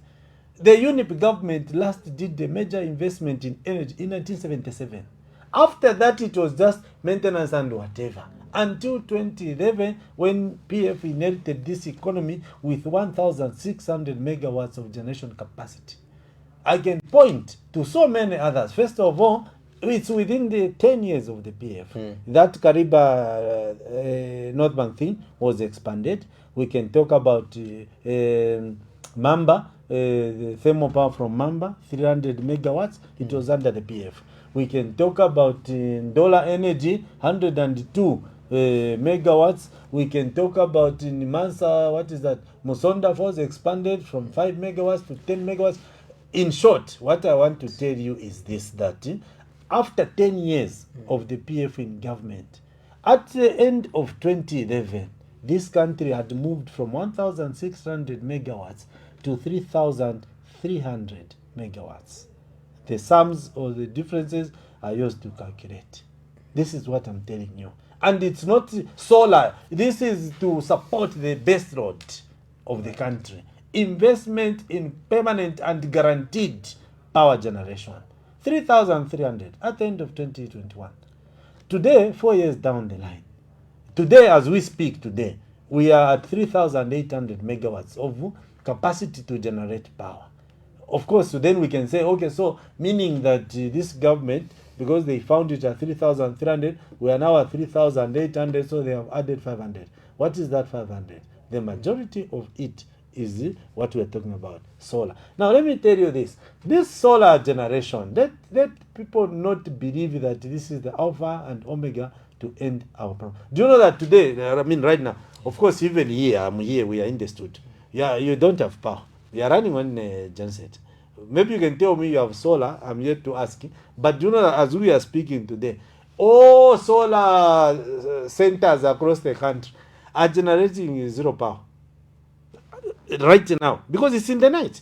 The UNIP government last did a major investment in energy in 1977. After that, it was just maintenance and whatever. Until 2011, when PF inherited this economy with 1,600 megawatts of generation capacity. I can point to so many others. First of all, it's within the 10 years of the PF. That Kariba North Bank thing was expanded. We can talk about Mamba, the thermal power from Mamba, 300 megawatts. It was under the PF. We can talk about Dollar Energy, 102 megawatts. We can talk about in Mansa, what is that? Musonda Falls expanded from 5 megawatts to 10 megawatts. In short, what I want to tell you is this, that after 10 years of the PF in government, at the end of 2011, this country had moved from 1,600 megawatts to 3,300 megawatts. The sums or the differences are used to calculate. This is what I'm telling you. And it's not solar. This is to support the base load of the country. Investment in permanent and guaranteed power generation. 3,300 at the end of 2021. Today, 4 years down the line. Today, as we speak today, we are at 3,800 megawatts of capacity to generate power. Of course, so then we can say, okay, so meaning that this government, because they found it at 3,300, we are now at 3,800, so they have added 500. What is that 500? The majority of it is what we're talking about, solar. Now, let me tell you this. This solar generation, let people not believe that this is the alpha and omega to end our problem. Do you know that today, right now, of course, even here, I'm here, we are in the studio. Yeah, you don't have power. We are running on genset. Maybe you can tell me you have solar. I'm yet to ask. But do you know that as we are speaking today, all solar centers across the country are generating zero power right now because it's in the night.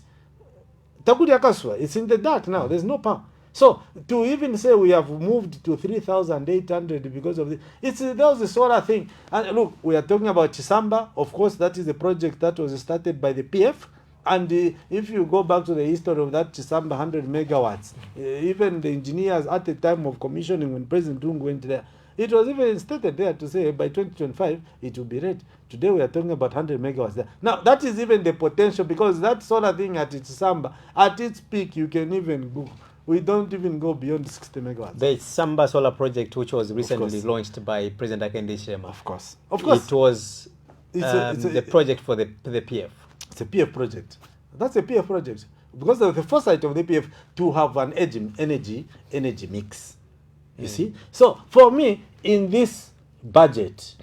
It's in the dark now. There's no power. So to even say we have moved to 3,800 because of this, that was the solar thing. And look, we are talking about Chisamba. Of course, that is a project that was started by the PF. And if you go back to the history of that Chisamba 100 megawatts, even the engineers at the time of commissioning, when President Lungu went there, it was even stated there to say by 2025 it will be ready. Today we are talking about 100 megawatts there. Now that is even the potential, because that solar thing at Chisamba, at its peak, you can even go. We don't even go beyond 60 megawatts. The Samba solar project, which was recently launched by President Hakainde Hichilema. Of course. It was the project for the PF. It's a PF project. That's a PF project. Because of the foresight of the PF to have an energy mix. You see? So, for me, in this budget,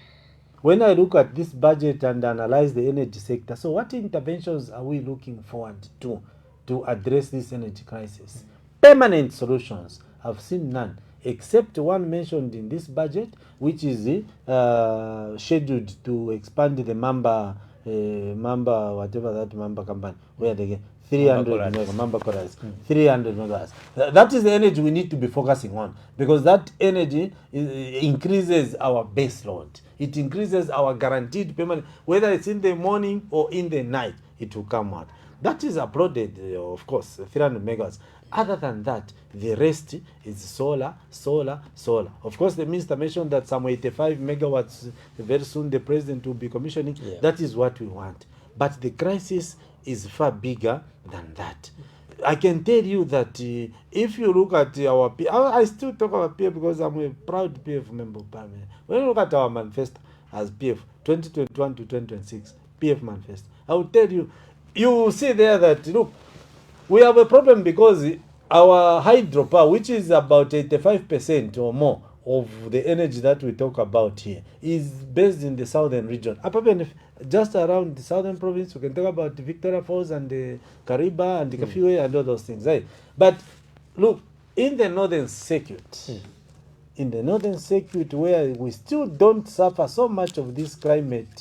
when I look at this budget and analyze the energy sector, so what interventions are we looking forward to address this energy crisis? Permanent solutions, I've seen none, except one mentioned in this budget, which is scheduled to expand the Mamba, whatever that Mamba company, where they get 300 Mamba Corals, 300 megawatts. That is the energy we need to be focusing on, because that energy increases our base load. It increases our guaranteed payment, whether it's in the morning or in the night, it will come out. That is applauded, of course, 300 megawatts. Other than that, the rest is solar. Of course, the minister mentioned that some 85 megawatts very soon the president will be commissioning. Yeah. That is what we want. But the crisis is far bigger than that. I can tell you that if you look at our PF, I still talk about PF because I'm a proud PF member of Parliament. When you look at our manifesto as PF 2021 to 2026, PF manifesto, I will tell you, you will see there that, look, we have a problem because our hydropower, which is about 85% or more of the energy that we talk about here, is based in the southern region. Just around the southern province, we can talk about the Victoria Falls and the Kariba and the Kafiwe and all those things, right? But look, in the northern circuit, where we still don't suffer so much of this climate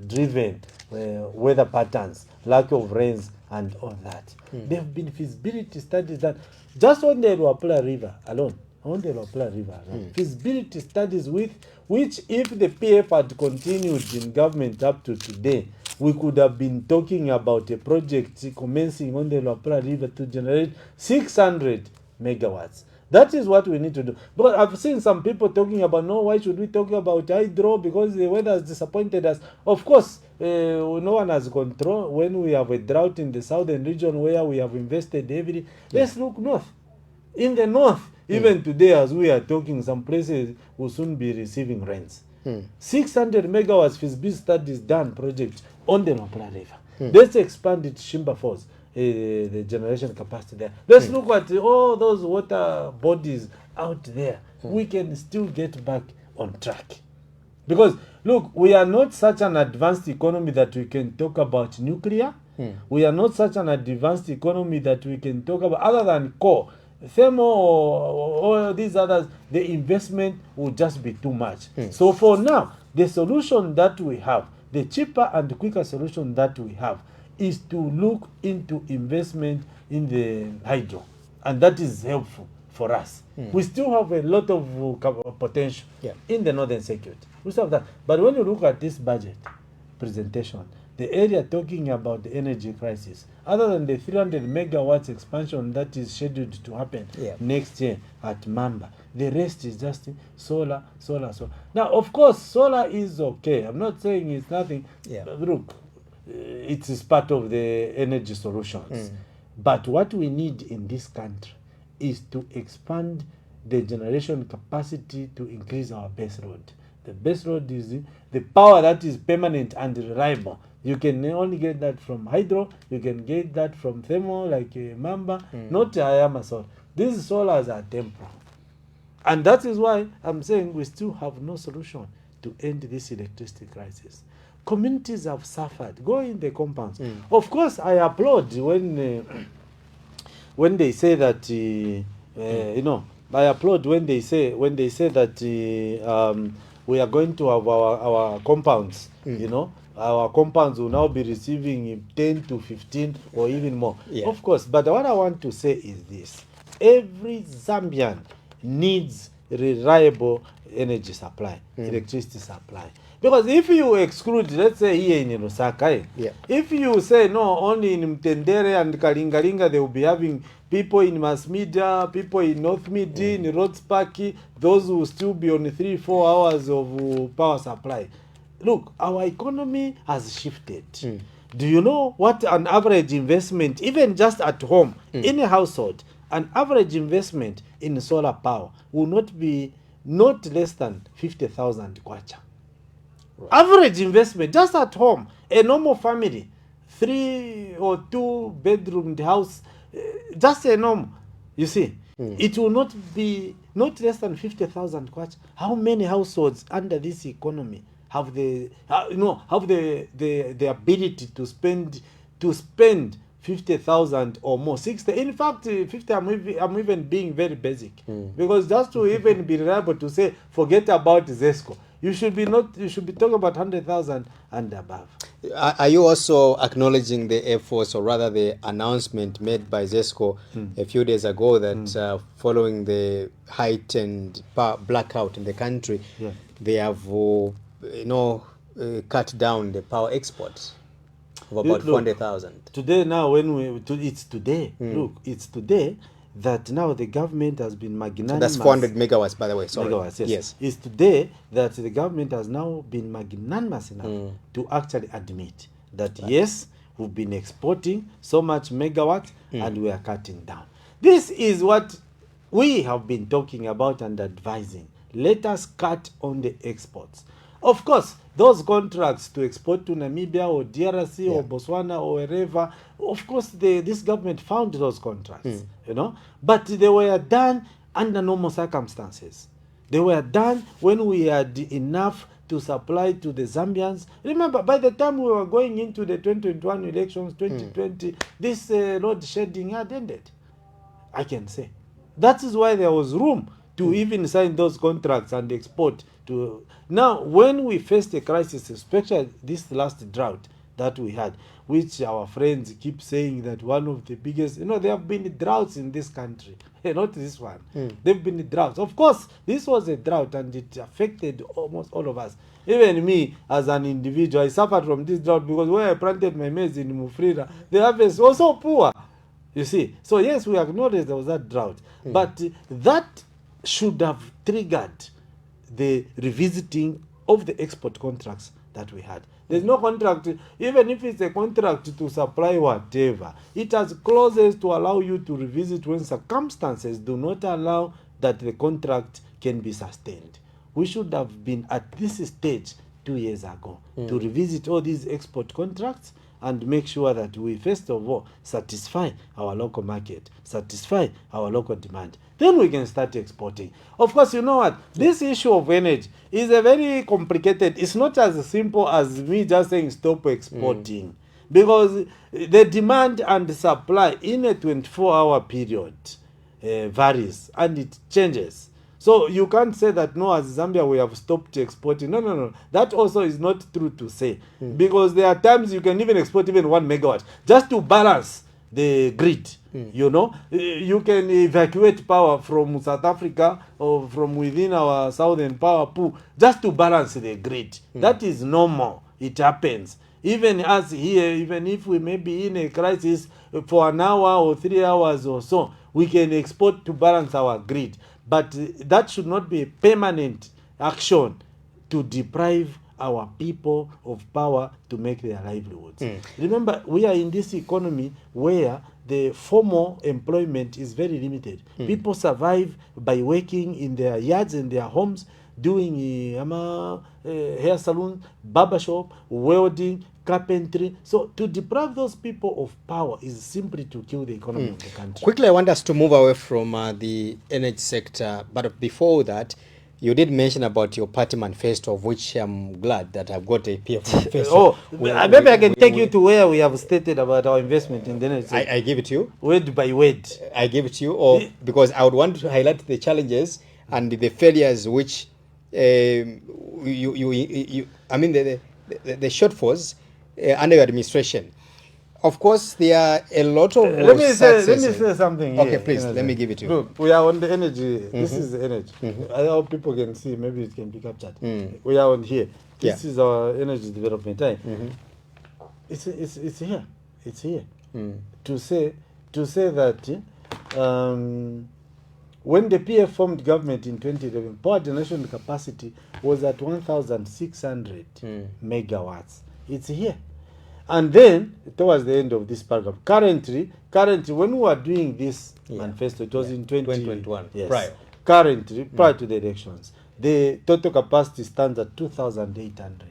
driven weather patterns, lack of rains and all that. There have been feasibility studies that just on the Luapula River alone, on the Lopla River. Feasibility studies which if the PF had continued in government up to today, we could have been talking about a project commencing on the Lopla River to generate 600 megawatts. That is what we need to do. But I've seen some people talking about, no, why should we talk about hydro? Because the weather has disappointed us. Of course, no one has control. When we have a drought in the southern region where we have invested heavily, let's look north. In the north, even today as we are talking, some places will soon be receiving rains. 600 megawatts feasibility studies done project on the Lopla River. Let's expand it Shimba Falls, the generation capacity there. Let's look at all those water bodies out there. We can still get back on track. Because, look, we are not such an advanced economy that we can talk about nuclear. We are not such an advanced economy that we can talk about, other than coal. Thermal or these others, the investment will just be too much. So for now, the solution that we have, the cheaper and quicker solution that we have, is to look into investment in the hydro. And that is helpful for us. We still have a lot of potential in the northern circuit. We still have that. But when you look at this budget presentation, the area talking about the energy crisis, other than the 300 megawatts expansion that is scheduled to happen next year at Mamba, the rest is just solar. Now, of course, solar is okay. I'm not saying it's nothing. But look, it is part of the energy solutions. But what we need in this country is to expand the generation capacity to increase our base load. The base load is the power that is permanent and reliable. You can only get that from hydro. You can get that from thermal, like Mamba, not Ayama solar. These solars are temporal. And that is why I'm saying we still have no solution to end this electricity crisis. Communities have suffered. Go in the compounds. Of course, I applaud when they say that I applaud when they say that we are going to have our compounds. Our compounds will now be receiving 10 to 15 or even more. Of course, but what I want to say is this: every Zambian needs reliable energy supply, electricity supply. Because if you exclude, let's say here in Lusaka, if you say no, only in Mtendere and Kalingalinga they will be having people in mass media, people in North Midi, in Rhodes Park, those will still be on 3-4 hours of power supply. Look, our economy has shifted. Do you know what an average investment, even just at home, in a household, an average investment in solar power will not less than 50,000 kwacha. Right. Average investment just at home, a normal family, 3 or 2 bedroomed house, just a normal, you see, it will not less than 50,000 kwacha. How many households under this economy have the ability to spend 50,000 or more, 60? In fact, 50. I'm even being very basic, because just to even be reliable to say forget about Zesco, you should be talking about 100,000 and above. Are you also acknowledging the efforts, or rather the announcement made by Zesco a few days ago that following the heightened blackout in the country, they have cut down the power exports of about 400,000? Today, now it's today. Look, it's today that now the government has been magnanimous. So that's 400 megawatts, by the way. Sorry. Megawatts, yes. It's today that the government has now been magnanimous enough to actually admit that yes, we've been exporting so much megawatts and we are cutting down. This is what we have been talking about and advising. Let us cut on the exports. Of course, those contracts to export to Namibia or DRC or Botswana or wherever, of course, this government found those contracts, but they were done under normal circumstances. They were done when we had enough to supply to the Zambians. Remember, by the time we were going into the 2021 elections, 2020, this load shedding had ended, I can say. That is why there was room to even sign those contracts and export to. Now, when we faced a crisis, especially this last drought, that we had, which our friends keep saying that one of the biggest, there have been droughts in this country. Not this one. There have been droughts. Of course, this was a drought and it affected almost all of us. Even me, as an individual, I suffered from this drought because where I planted my maize in Mufulira, the harvest was so poor. You see. So yes, we acknowledge there was that drought. But that should have triggered the revisiting of the export contracts that we had. There's no contract, even if it's a contract to supply whatever, it has clauses to allow you to revisit when circumstances do not allow that the contract can be sustained. We should have been at this stage 2 years ago to revisit all these export contracts and make sure that we first of all satisfy our local market, satisfy our local demand. Then we can start exporting. Of course, you know what? This issue of energy is a very complicated. It's not as simple as me just saying stop exporting. Because the demand and supply in a 24-hour period varies and it changes. So you can't say that, no, as Zambia we have stopped exporting. No. That also is not true to say. Because there are times you can even export even 1 megawatt just to balance the grid. You can evacuate power from South Africa or from within our southern power pool just to balance the grid. That is normal. It happens. Even us here, even if we may be in a crisis for an hour or 3 hours or so, we can export to balance our grid. But that should not be a permanent action to deprive our people of power to make their livelihoods. Remember, we are in this economy where the formal employment is very limited. People survive by working in their yards and their homes, doing hair salon, barbershop, welding, carpentry. So to deprive those people of power is simply to kill the economy of the country. Quickly, I want us to move away from the energy sector. But before that, you did mention about your party manifesto, of which I'm glad that I've got a PF manifesto. Maybe I can take you to where we have stated about our investment in the energy sector. I give it to you. Word by word. I give it to you, or because I would want to highlight the challenges and the failures which the shortfalls under your administration. Of course, there are a lot of let me say something here. Okay, please, let me give it to you. Look, we are on the energy. This is the energy. I hope people can see. Maybe it can be captured. We are on here. This is our energy development time. It's here. It's here. To say that when the PF formed government in 2011, power generation capacity was at 1,600 megawatts. It's here. And then, towards the end of this paragraph, currently, when we were doing this manifesto, it was in 2021. Yes. Prior. Currently, prior to the elections, the total capacity stands at 2,800.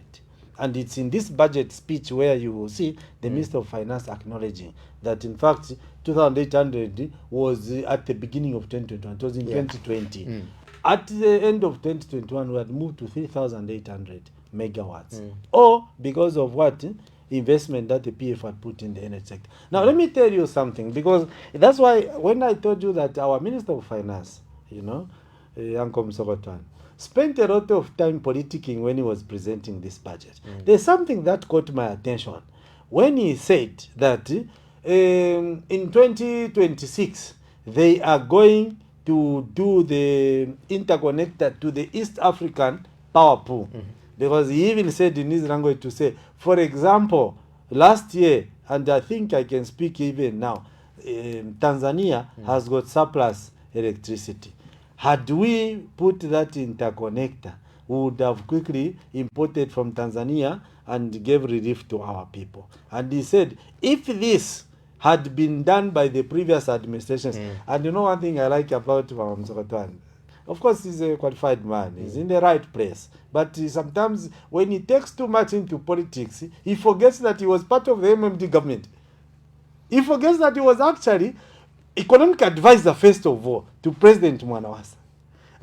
And it's in this budget speech where you will see the Minister of Finance acknowledging that, in fact, 2,800 was at the beginning of 2021. It was in 2020. At the end of 2021, we had moved to 3,800 megawatts. Or because of what? Investment that the PF had put in the energy sector. Now, let me tell you something, because that's why when I told you that our Minister of Finance, Uncle Msogotwan, spent a lot of time politicking when he was presenting this budget. There's something that caught my attention when he said that in 2026 they are going to do the interconnector to the East African power pool. Because he even said in his language to say, for example, last year, and I think I can speak even now, Tanzania has got surplus electricity. Had we put that interconnector, we would have quickly imported from Tanzania and gave relief to our people. And he said, if this had been done by the previous administrations, and you know one thing I like about Msogotwan, of course, he's a qualified man. He's in the right place. But sometimes when he takes too much into politics, he forgets that he was part of the MMD government. He forgets that he was actually economic advisor, first of all, to President Mwanawasa.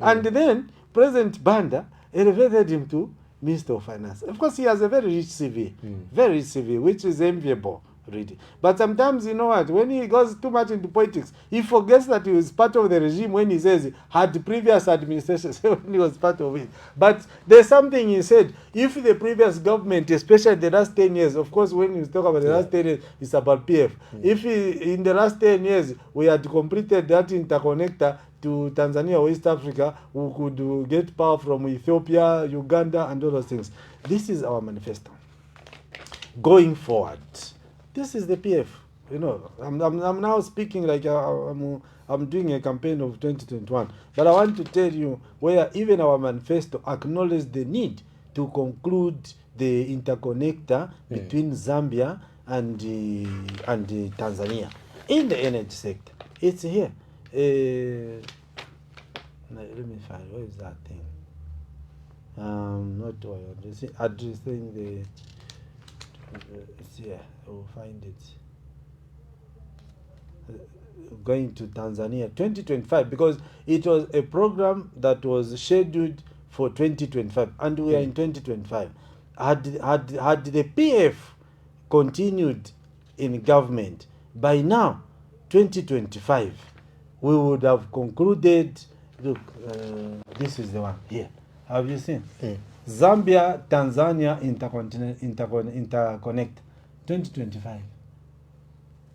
And then President Banda elevated him to Minister of Finance. Of course, he has a very rich CV, which is enviable Really. But sometimes, you know what, when he goes too much into politics, he forgets that he was part of the regime when he says had the previous administration when he was part of it. But there's something he said, if the previous government, especially the last 10 years, of course, when you talk about the last 10 years, it's about PF. If in the last 10 years we had completed that interconnector to Tanzania, West Africa, we could get power from Ethiopia, Uganda, and all those things. This is our manifesto. Going forward, this is the PF. You know, I'm now speaking like I'm doing a campaign of 2021. But I want to tell you where even our manifesto acknowledges the need to conclude the interconnector between Zambia and Tanzania in the energy sector. It's here. Let me find, where is that thing? Not oil. Addressing the. It's here. I will find it. Going to Tanzania 2025, because it was a program that was scheduled for 2025 and we are in 2025. Had the PF continued in government, by now 2025 we would have concluded. Look, this is the one here. Have you seen? Zambia Tanzania interconnect 2025.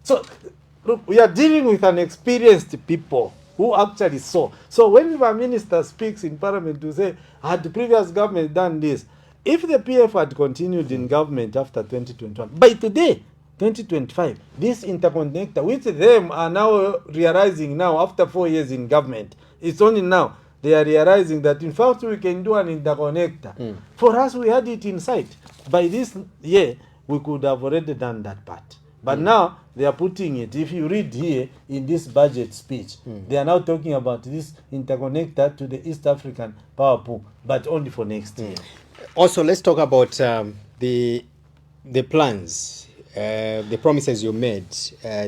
So look, we are dealing with an experienced people who actually saw. So when the minister speaks in parliament to say, had the previous government done this, if the PF had continued in government after 2021, by today 2025, this interconnector, which them are now realizing now after 4 years in government, it's only now they are realizing that in fact we can do an interconnector. For us, we had it in sight. By this year, we could have already done that part. But now they are putting it. If you read here in this budget speech, they are now talking about this interconnector to the East African power pool, but only for next year. Also, let's talk about the plans, the promises you made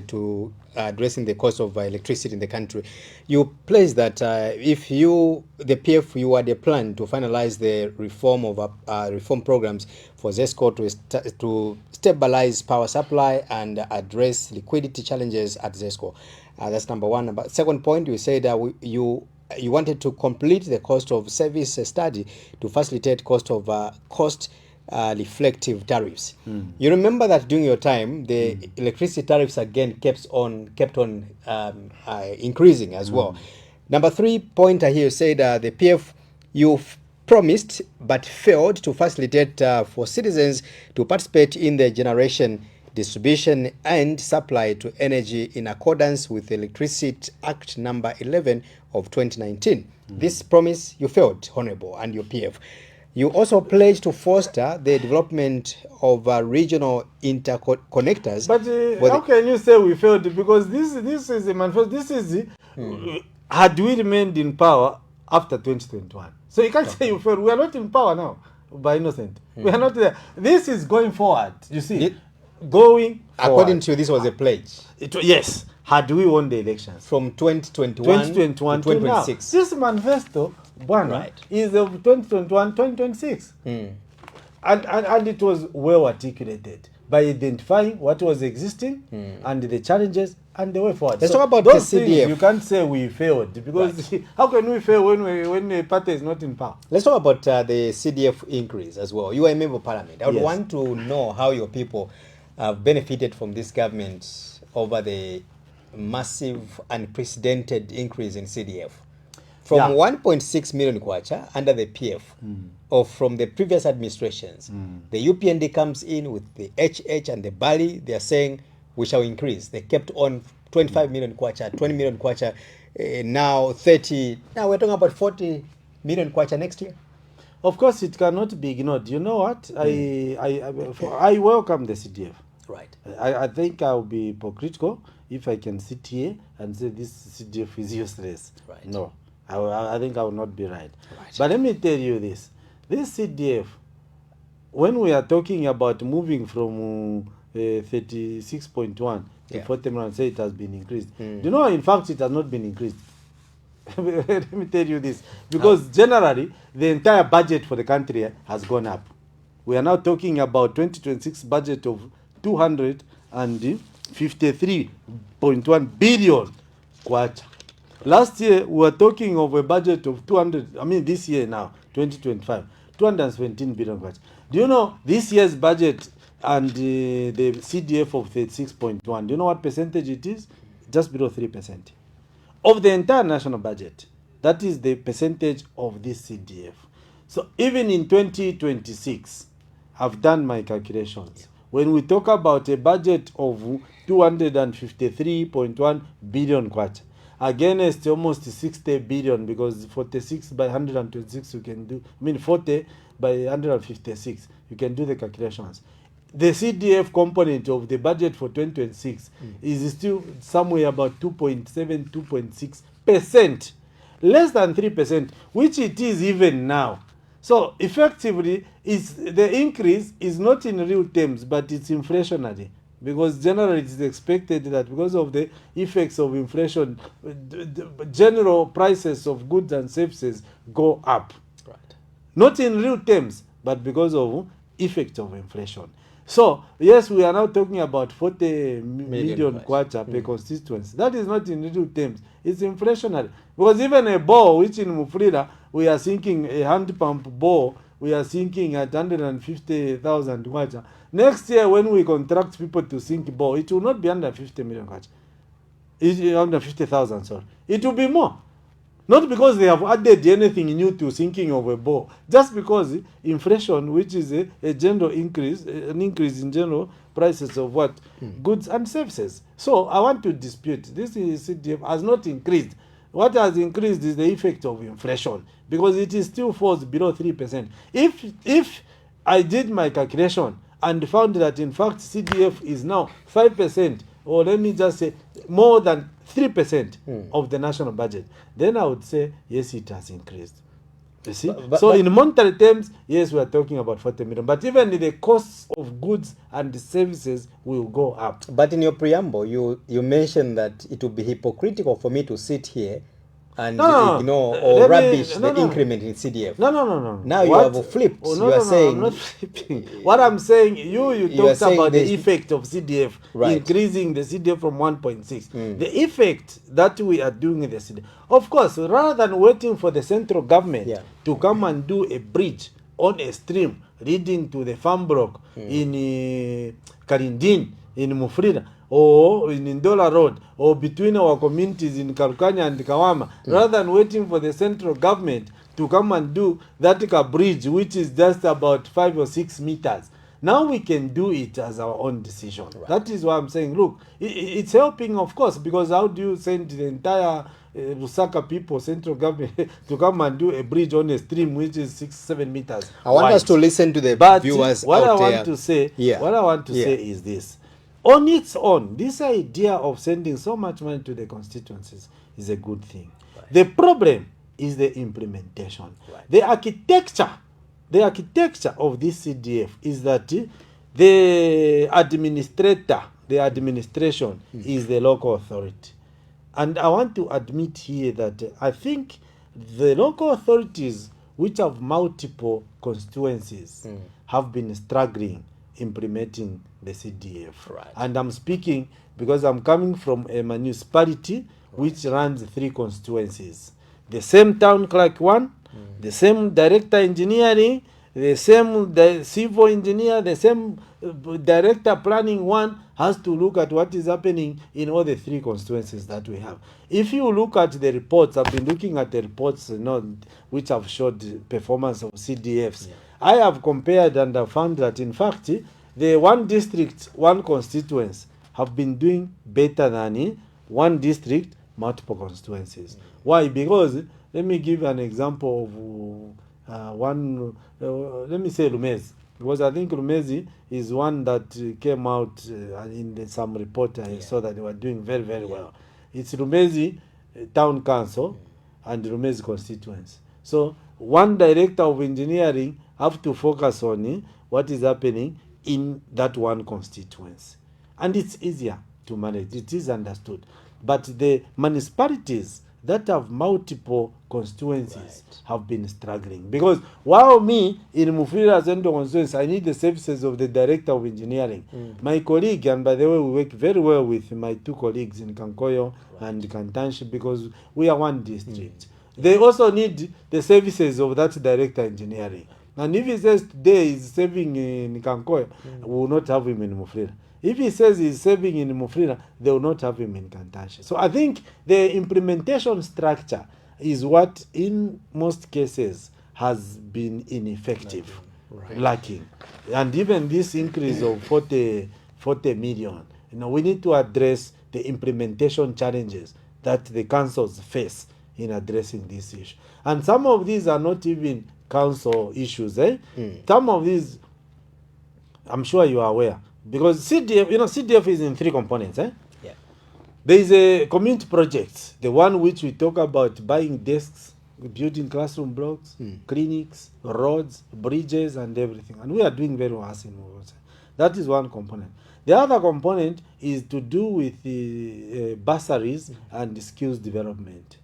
to addressing the cost of electricity in the country. You pledged that if you, the PF, you had a plan to finalize the reform of reform programs for ZESCO to stabilize power supply and address liquidity challenges at ZESCO. That's number one. Second point, you said that you wanted to complete the cost of service study to facilitate cost reflective tariffs. You remember that during your time, the electricity tariffs again kept on increasing as well. Number 3 point here, you said the PF, you've promised but failed to facilitate for citizens to participate in the generation, distribution and supply to energy in accordance with the Electricity Act number 11 of 2019. This promise you failed, Honorable, and your PF. You also pledged to foster the development of regional interconnectors. But how can you say we failed? Because this is a manifesto. This is had we remained in power after 2021. So you can't say you failed. We are not in power now, by innocent. We are not there. This is going forward. You see, going forward. According to you, this was a pledge. Yes. Had we won the elections from 2021 to 2026. This manifesto, is of 2021, 2026. And it was well articulated by identifying what was existing and the challenges and the way forward. Let's talk about the CDF. Things you can't say we failed, because how can we fail when the party is not in power? Let's talk about the CDF increase as well. You are a member of parliament. I would want to know how your people have benefited from this government over the massive, unprecedented increase in CDF. From 1.6 million kwacha under the PF, or from the previous administrations, the UPND comes in with the HH and the Bali. They are saying we shall increase. They kept on 25 million kwacha, 20 million kwacha, now 30. Now we're talking about 40 million kwacha next year. Of course, it cannot be ignored. You know what? I welcome the CDF. Right. I think I'll be hypocritical if I can sit here and say this CDF is useless. Right. No, I think I will not be right. But let me tell you this. This CDF, when we are talking about moving from 36.1 to 40 million, say it has been increased. Do you know, in fact, it has not been increased. Let me tell you this. Because generally, the entire budget for the country has gone up. We are now talking about 2026 budget of 200 253.1 billion kwacha. Last year we were talking of a budget of 200, I mean this year now 2025 217 billion kwacha. Do you know this year's budget and the CDF of 36.1, do you know what percentage it is? Just below 3% of the entire national budget. That is the percentage of this CDF. So even in 2026, I've done my calculations. When we talk about a budget of 253.1 billion kwacha, against almost 60 billion, because 46 by 126 you can do, I mean 40 by 156, you can do the calculations. The CDF component of the budget for 2026 is still somewhere about 2.7, 2.6%, less than 3%, which it is even now. So effectively, the increase is not in real terms, but it's inflationary. Because generally it is expected that because of the effects of inflation, general prices of goods and services go up. Right. Not in real terms, but because of effects of inflation. So, yes, we are now talking about 40 million kwacha per constituency. That is not in real terms. It's inflationary. Because even a bore, which in Mufulira, we are sinking a hand pump bore, we are sinking at 150,000 kwacha. Next year, when we contract people to sink bore, it will not be under 50 million kwacha. It's under 50,000, sorry. It will be more. Not because they have added anything new to sinking of a bore, just because inflation, which is a general increase, an increase in general prices of what? Goods and services. So I want to dispute. This CDF has not increased. What has increased is the effect of inflation, because it is still falls below 3%. If I did my calculation and found that in fact CDF is now 5%, or let me just say more than 3% of the national budget, then I would say, yes, it has increased. You see? So in monetary terms, yes, we are talking about 40 million. But even the costs of goods and services will go up. But in your preamble, you mentioned that it would be hypocritical for me to sit here and ignore or rubbish the increment in CDF. No. Now you have flipped. You are saying... I'm not flipping. What I'm saying, you talked about the effect of CDF, increasing the CDF from 1.6. The effect that we are doing in the CDF. Of course, rather than waiting for the central government to come and do a bridge on a stream leading to the farm block in Karindin, in Mufulira, or in Ndola Road, or between our communities in Kalukanya and Kawama, rather than waiting for the central government to come and do that bridge, which is just about 5 or 6 meters. Now we can do it as our own decision. Right. That is why I'm saying, look, it's helping, of course, because how do you send the entire Lusaka people, central government, to come and do a bridge on a stream which is 6-7 meters I want us to listen to the viewers what out I there. Want to say, what I want to say is this. On its own, this idea of sending so much money to the constituencies is a good thing. Right. The problem is the implementation. Right. The architecture of this CDF is that the administration is the local authority. And I want to admit here that I think the local authorities, which have multiple constituencies, have been struggling implementing the CDF. Right. And I'm speaking because I'm coming from a municipality which runs 3 constituencies. The same town clerk one, the same director engineering, the same civil engineer, the same director planning one has to look at what is happening in all the 3 constituencies that we have. If you look at the reports, I've been looking at the reports which have showed the performance of CDFs. Yeah. I have compared and I found that in fact the one district, one constituency have been doing better than one district, multiple constituencies. Why? Because, let me give an example of let me say Lumezi. Because I think Lumezi is one that came out in some report I saw that they were doing very, very well. It's Lumezi Town Council and Lumezi constituency. So one director of engineering have to focus on what is happening in that one constituency. And it's easier to manage. It is understood. But the municipalities that have multiple constituencies have been struggling. Because while me, in Mufulira Central constituency, I need the services of the Director of Engineering. My colleague, and by the way, we work very well with my two colleagues in Kankoyo and Kantanshi because we are one district. They also need the services of that Director of Engineering. And if he says today he's serving in Kankoyo, we will not have him in Mufulira. If he says he's serving in Mufulira, they will not have him in Kantanshi. So I think the implementation structure is what, in most cases, has been ineffective, lacking. And even this increase of 40 million, we need to address the implementation challenges that the councils face in addressing this issue. And some of these are not even council issues. Some of these, I'm sure you are aware, because CDF, CDF is in three components. Yeah. There is a community project, the one which we talk about buying desks, building classroom blocks, clinics, roads, bridges, and everything. And we are doing very well as in Mufulira. That is one component. The other component is to do with the bursaries and skills development,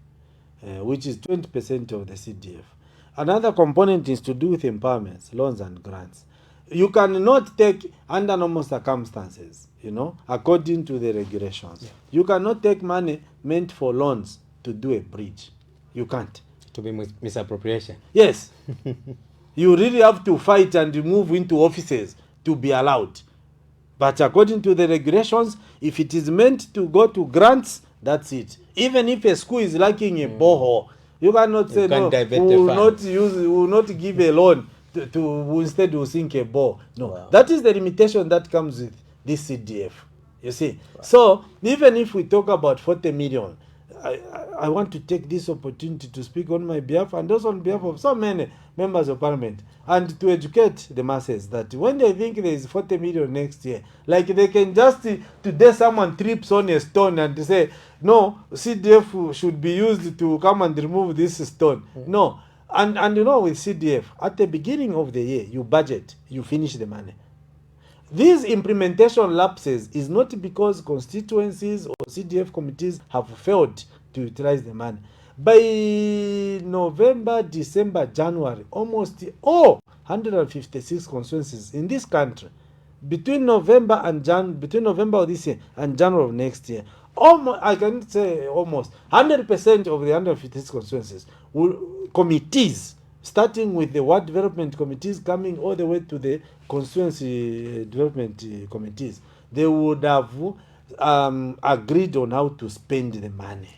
which is 20% of the CDF. Another component is to do with empowerments, loans and grants. You cannot take, under normal circumstances, according to the regulations, you cannot take money meant for loans to do a bridge. You can't. To be misappropriation. Yes. You really have to fight and move into offices to be allowed. But according to the regulations, if it is meant to go to grants, that's it. Even if a school is lacking a borehole, you cannot say, no, we will not give a loan to instead we'll sink a bore. No, wow. That is the limitation that comes with this CDF. You see, right. So even if we talk about 40 million, I want to take this opportunity to speak on my behalf and also on behalf of so many members of parliament and to educate the masses that when they think there is 40 million next year, like they can just, today someone trips on a stone and say, no, CDF should be used to come and remove this stone. No. And with CDF, at the beginning of the year, you budget, you finish the money. These implementation lapses is not because constituencies or CDF committees have failed to utilize the money. By November, December, January, almost all 156 constituencies in this country, between November of this year and January of next year, almost, I can say almost 100% of the 156 constituencies committees, starting with the ward development committees coming all the way to the constituency development committees, they would have agreed on how to spend the money.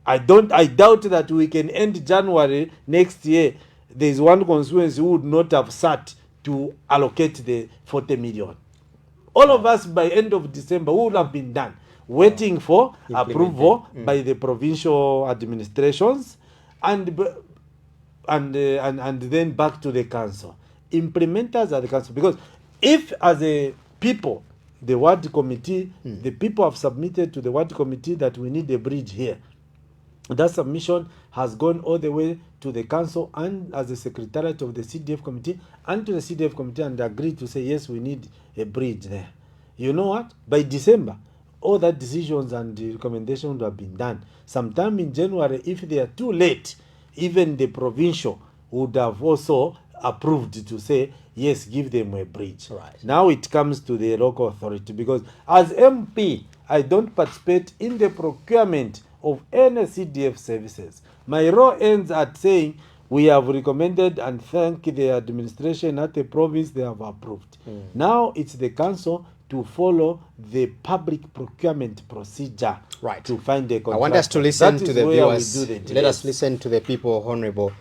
I doubt that we can end January next year. There is one constituency who would not have sat to allocate the 40 million. All of us by end of December would have been done, waiting for approval by the provincial administrations and then back to the council. Implementers are the council. Because if as a people, the ward committee, the people have submitted to the ward committee that we need a bridge here, that submission has gone all the way to the council and as the secretariat of the CDF committee and to the CDF committee and agreed to say, yes, we need a bridge there. You know what? By December, all that decisions and the recommendations have been done. Sometime in January, if they are too late, even the provincial would have also approved to say, yes, give them a bridge. Right. Now it comes to the local authority because as MP, I don't participate in the procurement of any CDF services. My role ends at saying, we have recommended and thank the administration at the province, they have approved. Now it's the council to follow the public procurement procedure to find the contractor. I want us to listen to the viewers. Let us listen to the people, Honorable.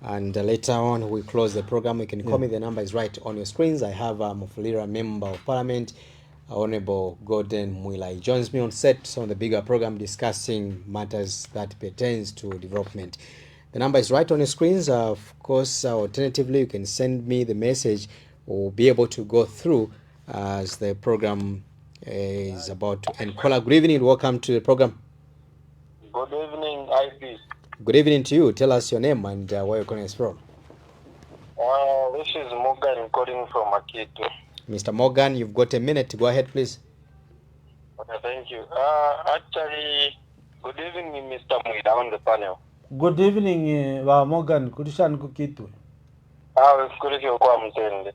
And later on, we close the program. You can call me. The number is right on your screens. I have a Mufulira Member of Parliament, Honorable Gordon Mwila. He joins me on set on the bigger program discussing matters that pertains to development. The number is right on your screens. Of course, alternatively, you can send me the message or be able to go through as the program is about to end. Caller, good evening. Welcome to the program. Good evening, IB. Good evening to you. Tell us your name and where you're calling us from. This is Morgan calling from Akitu. Mr. Morgan, you've got a minute. Go ahead, please. Okay, thank you. Actually, Good evening, Mr. Muida on the panel. Good evening, Morgan. Kurishan kukitwe. Kurikyo kwa mtende.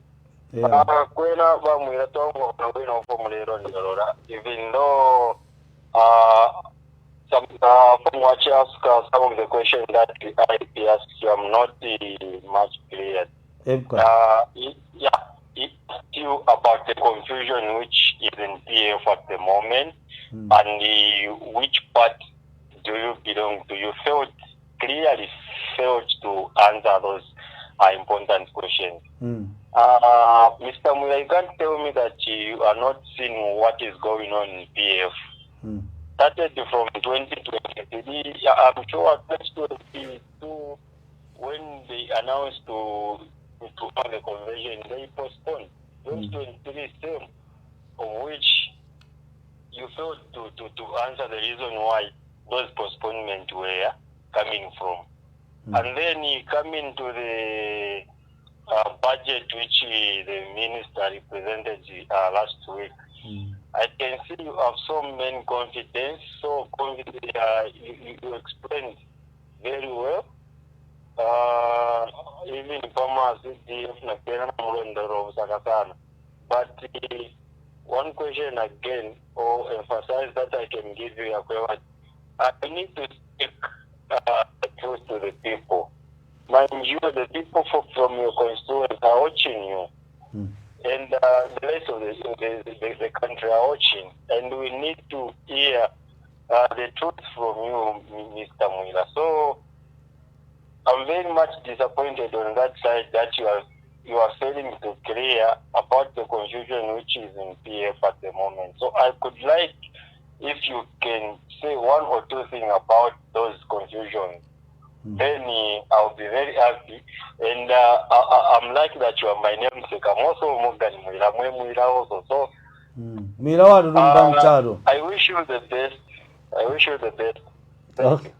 Yeah. Kwena ba Muida tongo na wino formulero ndalora. Even though from what you ask, some of the questions that I asked you, I'm not much clear. Yeah, it's still about the confusion which is in PF at the moment, and which part do you belong to? You clearly failed to answer those important questions. Mr. Mula, you can't tell me that you are not seeing what is going on in PF. Started from 2023, I'm sure 2022, when they announced to have the convention, they postponed. 2023 same, of which you failed to answer the reason why those postponements were coming from. And then you come into the budget which the minister represented last week. I can see you have so many confidence, you explained very well. Even farmers, but one question again, or emphasize that I can give you I need to speak truth to the people. Mind you, the people from your constituents are watching you. And the rest of the country are watching. And we need to hear the truth from you, Mr. Muila. So I'm very much disappointed on that side that you are failing to clear about the confusion which is in PF at the moment. So I could like if you can say one or two things about those confusions. Then I'll be very happy. And I'm like that you are my namesake. I'm also Morgan Muila also. So I wish you the best. I wish you the best. Thank you.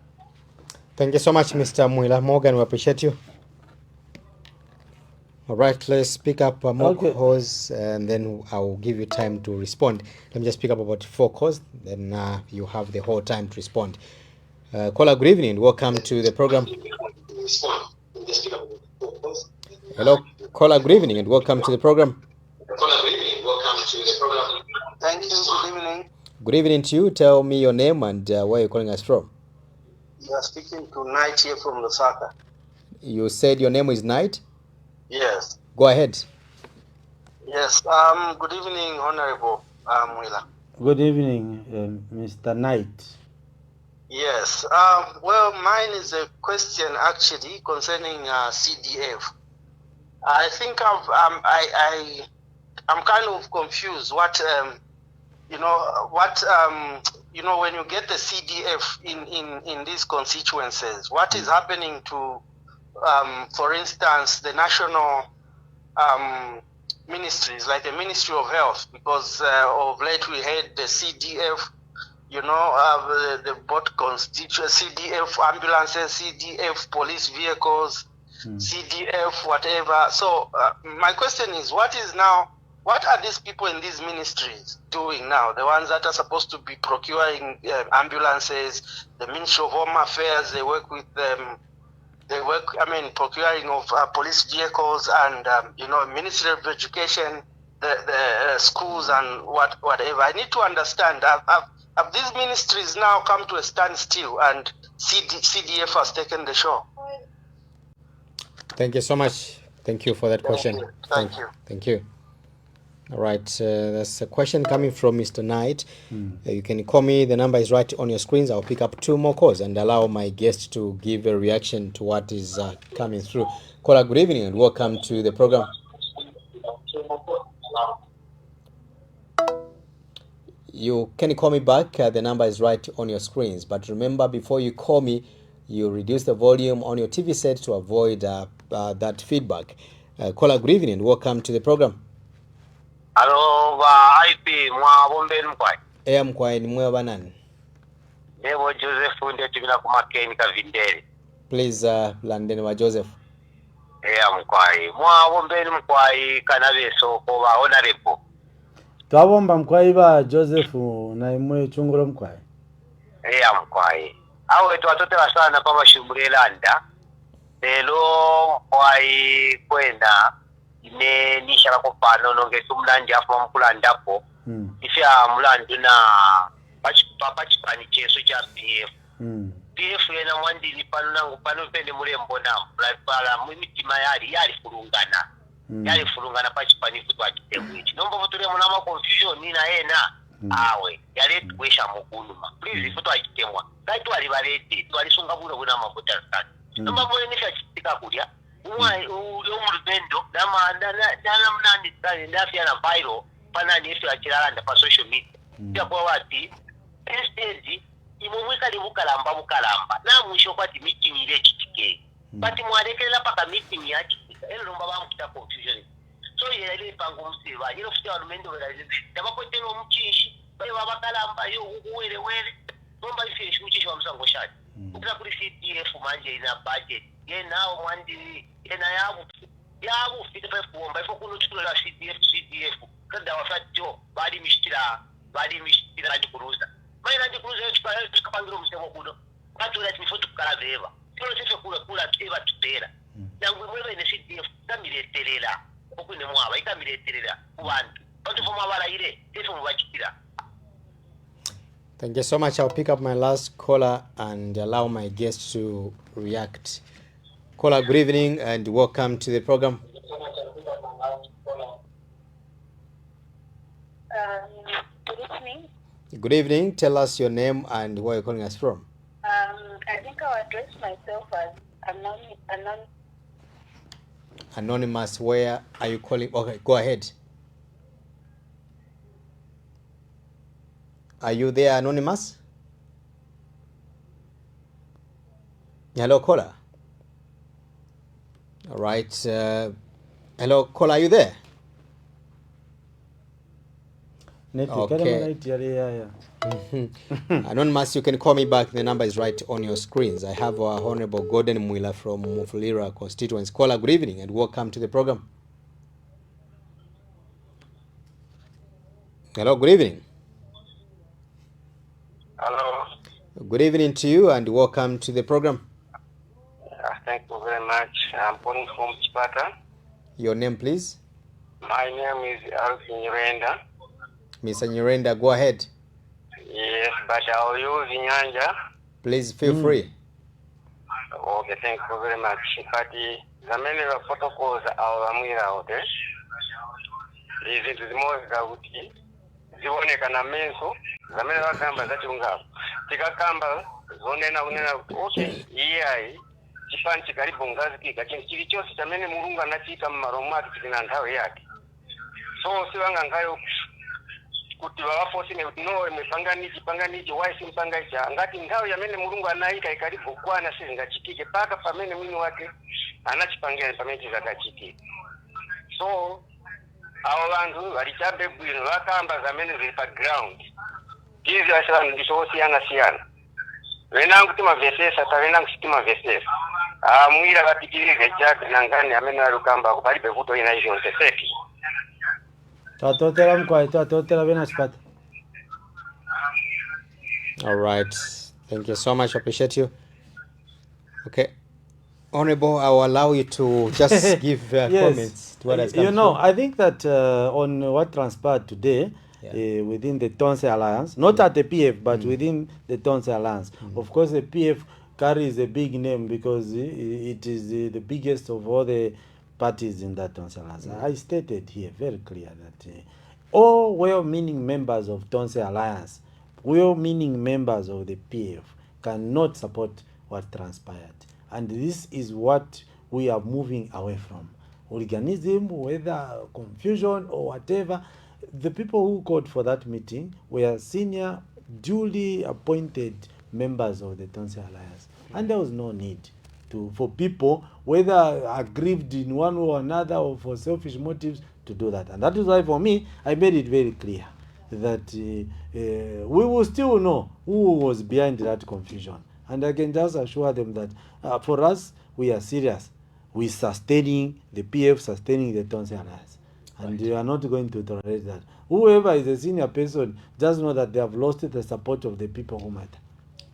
Thank you so much, Mr. Muila. Morgan, we appreciate you. All right, let's pick up more calls, and then I'll give you time to respond. Let me just pick up about 4 calls, then you have the whole time to respond. Caller, good evening. Welcome to the program. Hello, caller, good evening, and welcome to the program. Thank you. Good evening. Good evening to you. Tell me your name and where you're calling us from. You are speaking to Knight here from Lusaka. You said your name is Knight? Yes. Go ahead. Yes. Good evening, Honorable Muila. Good evening, Mr. Knight. Yes. Well, mine is a question actually concerning CDF. I think I'm kind of confused. What when you get the CDF in these constituencies, what is happening to, for instance, the national ministries like the Ministry of Health? Because of late we had the CDF. The both constituent CDF ambulances, CDF police vehicles, CDF whatever. So my question is, what are these people in these ministries doing now? The ones that are supposed to be procuring ambulances, the Ministry of Home Affairs, they work with them. Procuring of police vehicles and Ministry of Education, the schools and whatever. I need to understand. Have these ministries now come to a standstill and CDF has taken the show? Thank you so much. Thank you for that question. Thank you. Thank you. All right, there's a question coming from Mr. Knight. You can call me. The number is right on your screens. I'll pick up 2 more calls and allow my guest to give a reaction to what is coming through. Caller, good evening and welcome to the program. You can call me back. The number is right on your screens. But remember, before you call me, you reduce the volume on your TV set to avoid that feedback. Caller, good evening and welcome to the program. Hello, IP Mwabombeni Mkwai. Mkwai ni mwe banani? Nebo Joseph ndetumina kumakeni kavindere. Please landeni wa Joseph. Mkwai. Mwabombeni Mkwai kanabeso kwa honorable. Twabomba Mkwai ba Joseph na imwe chunguro Mkwai. mkwai awe twatotera sana pamashimulelanda lero mkwai kwena ine nishalako pano nongetu mlandi afu mukulandapo ifya mulandu na pachipani cheso cha PF PF yena mwandili pano nangu pano pende mulembo na pala mwimitima yali fulungana yali fulungana pachipani kutwa kitemwichi nombo vutule munama confusion nina yena awe yale tuwesha mukunuma please futwa kitemwa kaitu walibaleti twalisunga bule kuna mafuta sana nomba mwene nisha chitika kulya ule umulubendo dana mnandi tsani ndafya na viral pana nifu achilala pa social media ya kwa wati instead imumwika bukalamba na mwisho kwati meeting ile kitike but mwalekela paka meeting ya kitika elo nomba bamukuta confusion so yele pango msiba yelo futa alumendo belaze tabakotelo muchishi bale babakalamba yo ukuwele nomba ife shuchishi wa msango shati ukira kuri CTF manje ina budget yenao mwandi yena yabu fite pa kuomba ifo kuno tukula CTF kada wafatjo bali mishitira ndi kuruza maana ndi kuruza tukapangiro msemo kuno watu la tifo tukalabeva sio sisi kula teva tutera yangu mwewe ine CTF kamileterera okune mwaba ikamileterera kubantu bantu foma bala ile sifo mubachitira. Thank you so much. I'll pick up my last caller and allow my guests to react. Caller, good evening and welcome to the program. Good evening. Good evening. Tell us your name and where you're calling us from. I think I'll address myself as Anonymous, where are you calling? Okay, go ahead. Are you there, Anonymous? Hello, caller. All right. Hello, caller, are you there? Okay. Anonymous, you can call me back. The number is right on your screens. I have our Honorable Gordon Mwila from Mufulira constituency. Caller, good evening and welcome to the program. Hello, good evening. Hello. Good evening to you and welcome to the program. Thank you very much. I'm calling from Chipata. Your name, please? My name is Alvin Nyirenda. Mr. Nyirenda, go ahead. Yes, but I'll use Nyanja. Please feel free. Okay, thank you very much. But the many protocols are out there. Is it more gauti? Zionekana menso zamene bakamba zachungapo tikakamba zonena unena okay iyai chifanchi karibu ngazi kika chili chose chamene mulungu anachika mmaromo ati kina nthawe yake so siwanga ngayo kuti bawafosi no panganichi why simpangacha ngati nthawe yamene mulungu anaika ikaribu kwana sizingachitike paka pamene mwini wake anachipangira pamene chizakachitike so abo bantu balichabe bwino bakamba zamene zili pa ground hizi asana ndiso siyana wenangu tima vesesa tawenangu sitima vesesa mwira batikirike chake nangani amene alukamba kupalibe vuto ina hizo nteseki tatotera mkwai tatotera bena chipata. All right, thank you so much. I appreciate you. Okay, Honorable, I will allow you to just give yes. Comments to what has come through. I think that on what transpired today within the Tonse Alliance, not at the PF, but within the Tonse Alliance. Of course, the PF carries a big name because it is the biggest of all the parties in that Tonse Alliance. I stated here very clear that all well-meaning members of Tonse Alliance, well-meaning members of the PF, cannot support what transpired. And this is what we are moving away from. Organism, whether confusion or whatever, the people who called for that meeting were senior, duly appointed members of the Tonse Alliance. And there was no need for people, whether aggrieved in one way or another or for selfish motives, to do that. And that is why, for me, I made it very clear that we will still know who was behind that confusion. And I can just assure them that for us, we are serious. We sustaining the PF, sustaining the Tonse Alliance. And we are not going to tolerate that. Whoever is a senior person, just know that they have lost the support of the people who matter.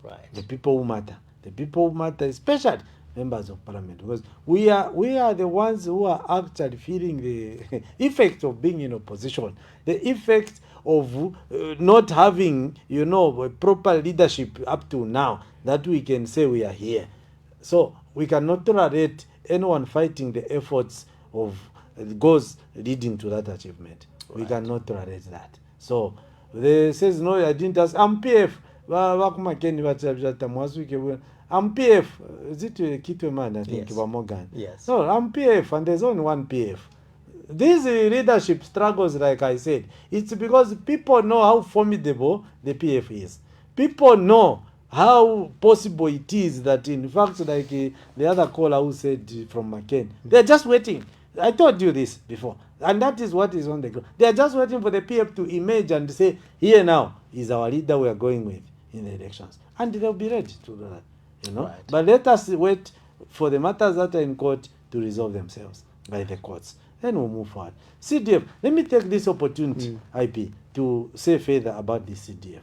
Right. The people who matter. The people who matter, especially members of parliament, because we are the ones who are actually feeling the effect of being in opposition, the effect of not having, a proper leadership up to now that we can say we are here. So we cannot tolerate anyone fighting the efforts of the goals leading to that achievement. We cannot tolerate that. So they says no, I didn't ask. I'm PF. I'm PF. Is it Kitweman? I think. Yes. Morgan. Yes. No, I'm PF, and there's only one PF. These leadership struggles, like I said, it's because people know how formidable the PF is. People know how possible it is that, in fact, like the other caller who said from McCain, they're just waiting. I told you this before, and that is what is on the ground. They're just waiting for the PF to emerge and say, here now is our leader we are going with in the elections. And they'll be ready to do that, Right. But let us wait for the matters that are in court to resolve themselves by the courts. Then we'll move forward. CDF, let me take this opportunity, IP, to say further about the CDF.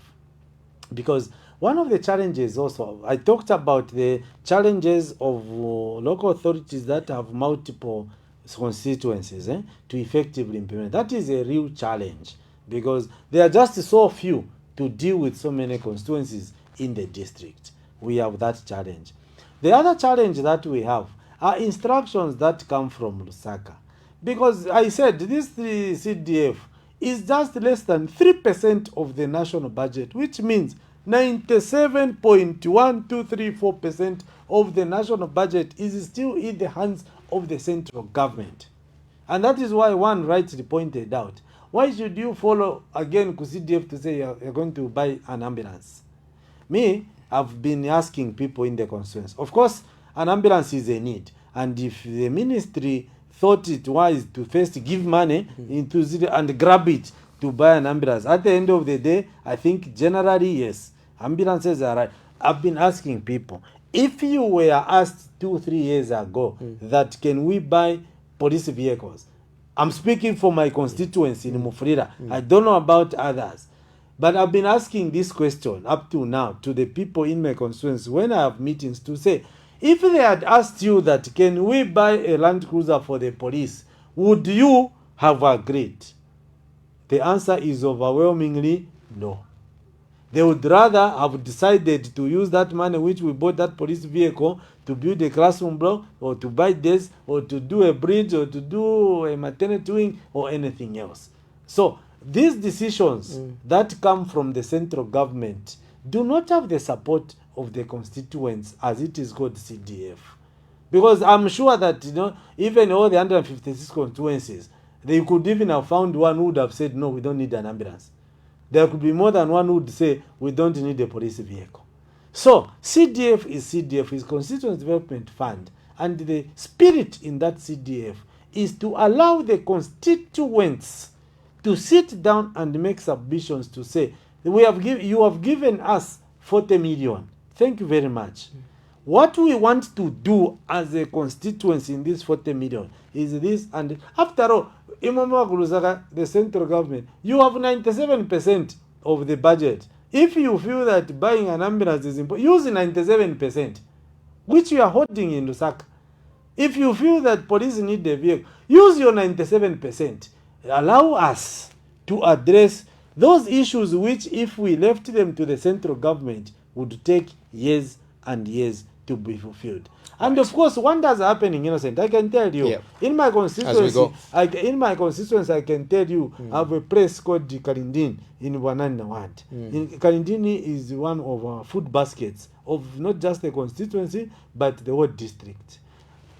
Because one of the challenges also, I talked about the challenges of local authorities that have multiple constituencies to effectively implement. That is a real challenge because there are just so few to deal with so many constituencies in the district. We have that challenge. The other challenge that we have are instructions that come from Lusaka. Because I said this CDF is just less than 3% of the national budget, which means 97.1234% of the national budget is still in the hands of the central government. And that is why one rightly pointed out, why should you follow again CDF to say you're going to buy an ambulance? Me, I've been asking people in the constituency. Of course, an ambulance is a need. And if the ministry thought it wise to first give money into and grab it to buy an ambulance, at the end of the day, I think generally, yes, ambulances are right. I've been asking people, if you were asked 2-3 years ago that can we buy police vehicles, I'm speaking for my constituency in Mufulira. I don't know about others. But I've been asking this question up to now to the people in my constituency when I have meetings to say, if they had asked you that can we buy a Land Cruiser for the police, would you have agreed? The answer is overwhelmingly no. They would rather have decided to use that money which we bought that police vehicle to build a classroom block or to buy this or to do a bridge or to do a maternity wing or anything else. So these decisions that come from the central government do not have the support of the constituents as it is called CDF. Because I'm sure that even all the 156 constituencies, they could even have found one who would have said, no, we don't need an ambulance. There could be more than one who would say, we don't need a police vehicle. So CDF is Constituent Development Fund. And the spirit in that CDF is to allow the constituents to sit down and make submissions to say, you have given us 40 million. Thank you very much. What we want to do as a constituency in this 40 million is this. And after all, the central government, you have 97% of the budget. If you feel that buying an ambulance is important, use 97%, which you are holding in Lusaka. If you feel that police need a vehicle, use your 97%. Allow us to address those issues which, if we left them to the central government, would take years and years to be fulfilled. And of course, wonders are happening, Innocent. I can tell you, in my constituency, I can tell you, I have a place called Kalindini in Wanana Ward. Kalindini is one of our food baskets of not just the constituency, but the whole district.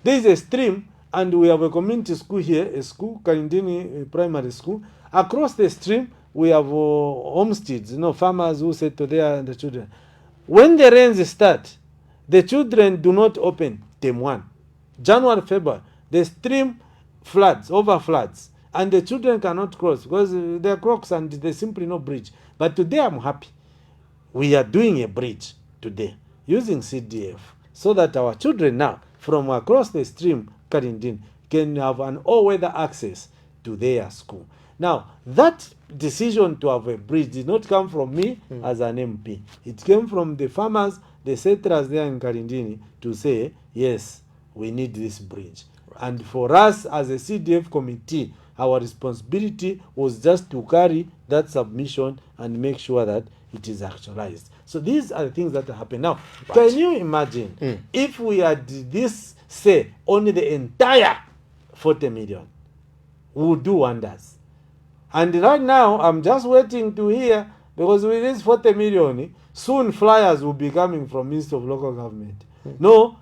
There is a stream, and we have a community school here, a school, Kalindini Primary School. Across the stream, we have homesteads, farmers who settle there and the children. When the rains start, the children do not open term 1. January, February, the stream overfloods, and the children cannot cross because there are crocks and there's simply no bridge. But today I'm happy. We are doing a bridge today using CDF so that our children now from across the stream, Karindin, can have an all-weather access to their school. Now, that decision to have a bridge did not come from me as an MP. It came from the farmers, the settlers there in Kalindini, to say, yes, we need this bridge. Right. And for us as a CDF committee, our responsibility was just to carry that submission and make sure that it is actualized. So these are the things that happen. Now, right. Can you imagine if we had this, say, only the entire 40 million, we would do wonders. And right now, I'm just waiting to hear, because with this 40 million, soon flyers will be coming from Ministry of Local Government. No,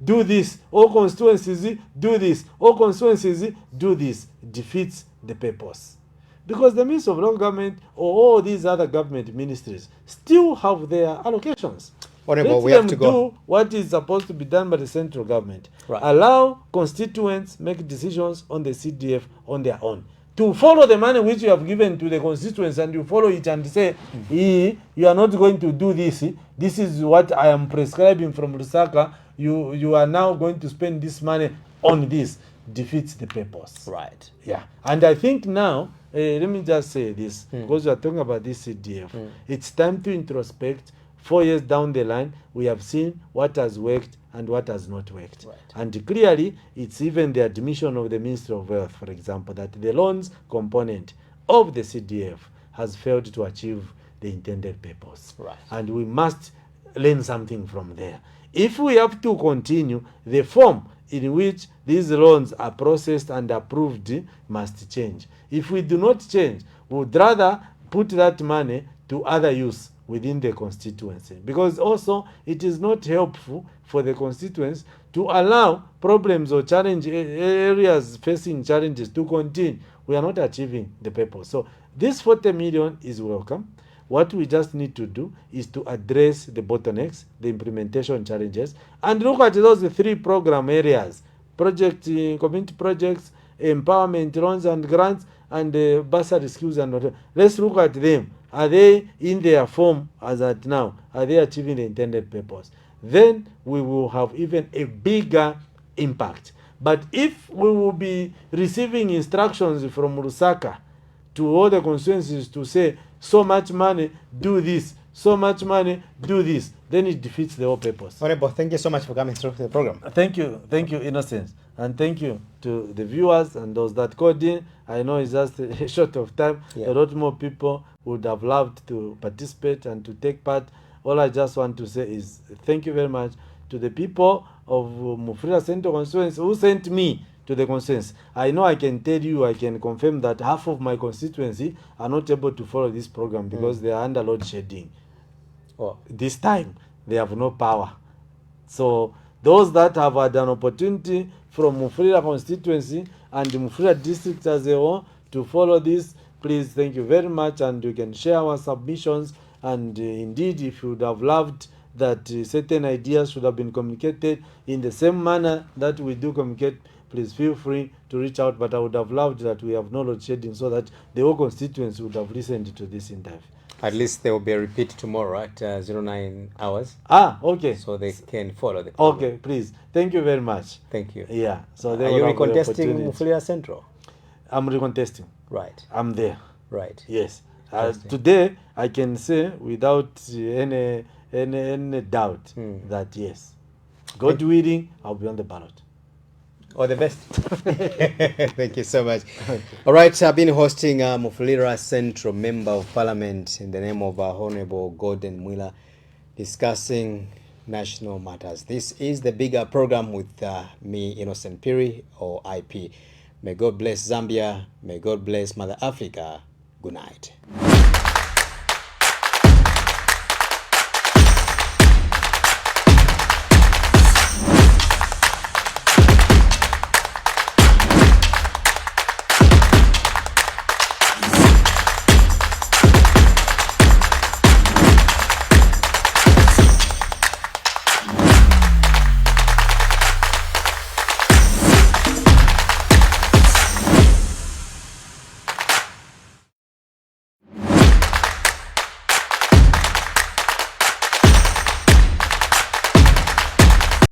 do this. All constituencies, do this. All constituencies, do this. Defeats the purpose. Because the Ministry of Local Government or all these other government ministries still have their allocations. Whatever, let we them have to go. Do what is supposed to be done by the central government. Right. Allow constituents make decisions on the CDF on their own. To follow the money which you have given to the constituents and you follow it and say, you are not going to do this. This is what I am prescribing from Lusaka. You are now going to spend this money on this. Defeats the purpose. Right. Yeah. And I think now, let me just say this, because we are talking about this CDF. It's time to introspect. 4 years down the line, we have seen what has worked and what has not worked. Right. And clearly, it's even the admission of the Ministry of Wealth, for example, that the loans component of the CDF has failed to achieve the intended purpose. Right. And we must learn something from there. If we have to continue, the form in which these loans are processed and approved must change. If we do not change, we would rather put that money to other use within the constituency, because also it is not helpful for the constituents to allow problems or challenge areas facing challenges to continue. We are not achieving the purpose. So this 40 million is welcome. What we just need to do is to address the bottlenecks, the implementation challenges, and look at those 3 program areas: community projects, empowerment loans and grants, and bursary skills and whatever. Let's look at them. Are they in their form as at now? Are they achieving the intended purpose? Then we will have even a bigger impact. But if we will be receiving instructions from Lusaka to all the constituencies to say, so much money, do this, so much money, do this, then it defeats the whole purpose. Honorable, thank you so much for coming through the program. Thank you, Innocence. And thank you to the viewers and those that called in. I know it's just a short of time. Yeah. A lot more people would have loved to participate and to take part. All I just want to say is thank you very much to the people of Mufulira Central Constituency who sent me to the constituency. I know I can tell you, I can confirm that half of my constituency are not able to follow this program because they are under load shedding. Oh. This time, they have no power. So those that have had an opportunity from Mufulira constituency and the Mufulira district as a whole to follow this, please, thank you very much, and you can share our submissions. And indeed, if you would have loved that certain ideas should have been communicated in the same manner that we do communicate, please feel free to reach out. But I would have loved that we have no load shedding so that the whole constituents would have listened to this interview. At least there will be a repeat tomorrow at 09 hours. Okay. So they can follow the program. Okay, please. Thank you very much. Thank you. Yeah. So are you recontesting Mufulira Central? I'm recontesting. Right. I'm there. Right. Yes. Today, I can say without any doubt that yes, God willing, I'll be on the ballot. All the best. Thank you so much. All right, I've been hosting Mufulira Central Member of Parliament in the name of Honorable Gordon Mwila, discussing national matters. This is the bigger program with me, Innocent Piri, or IP. May God bless Zambia. May God bless Mother Africa. Good night.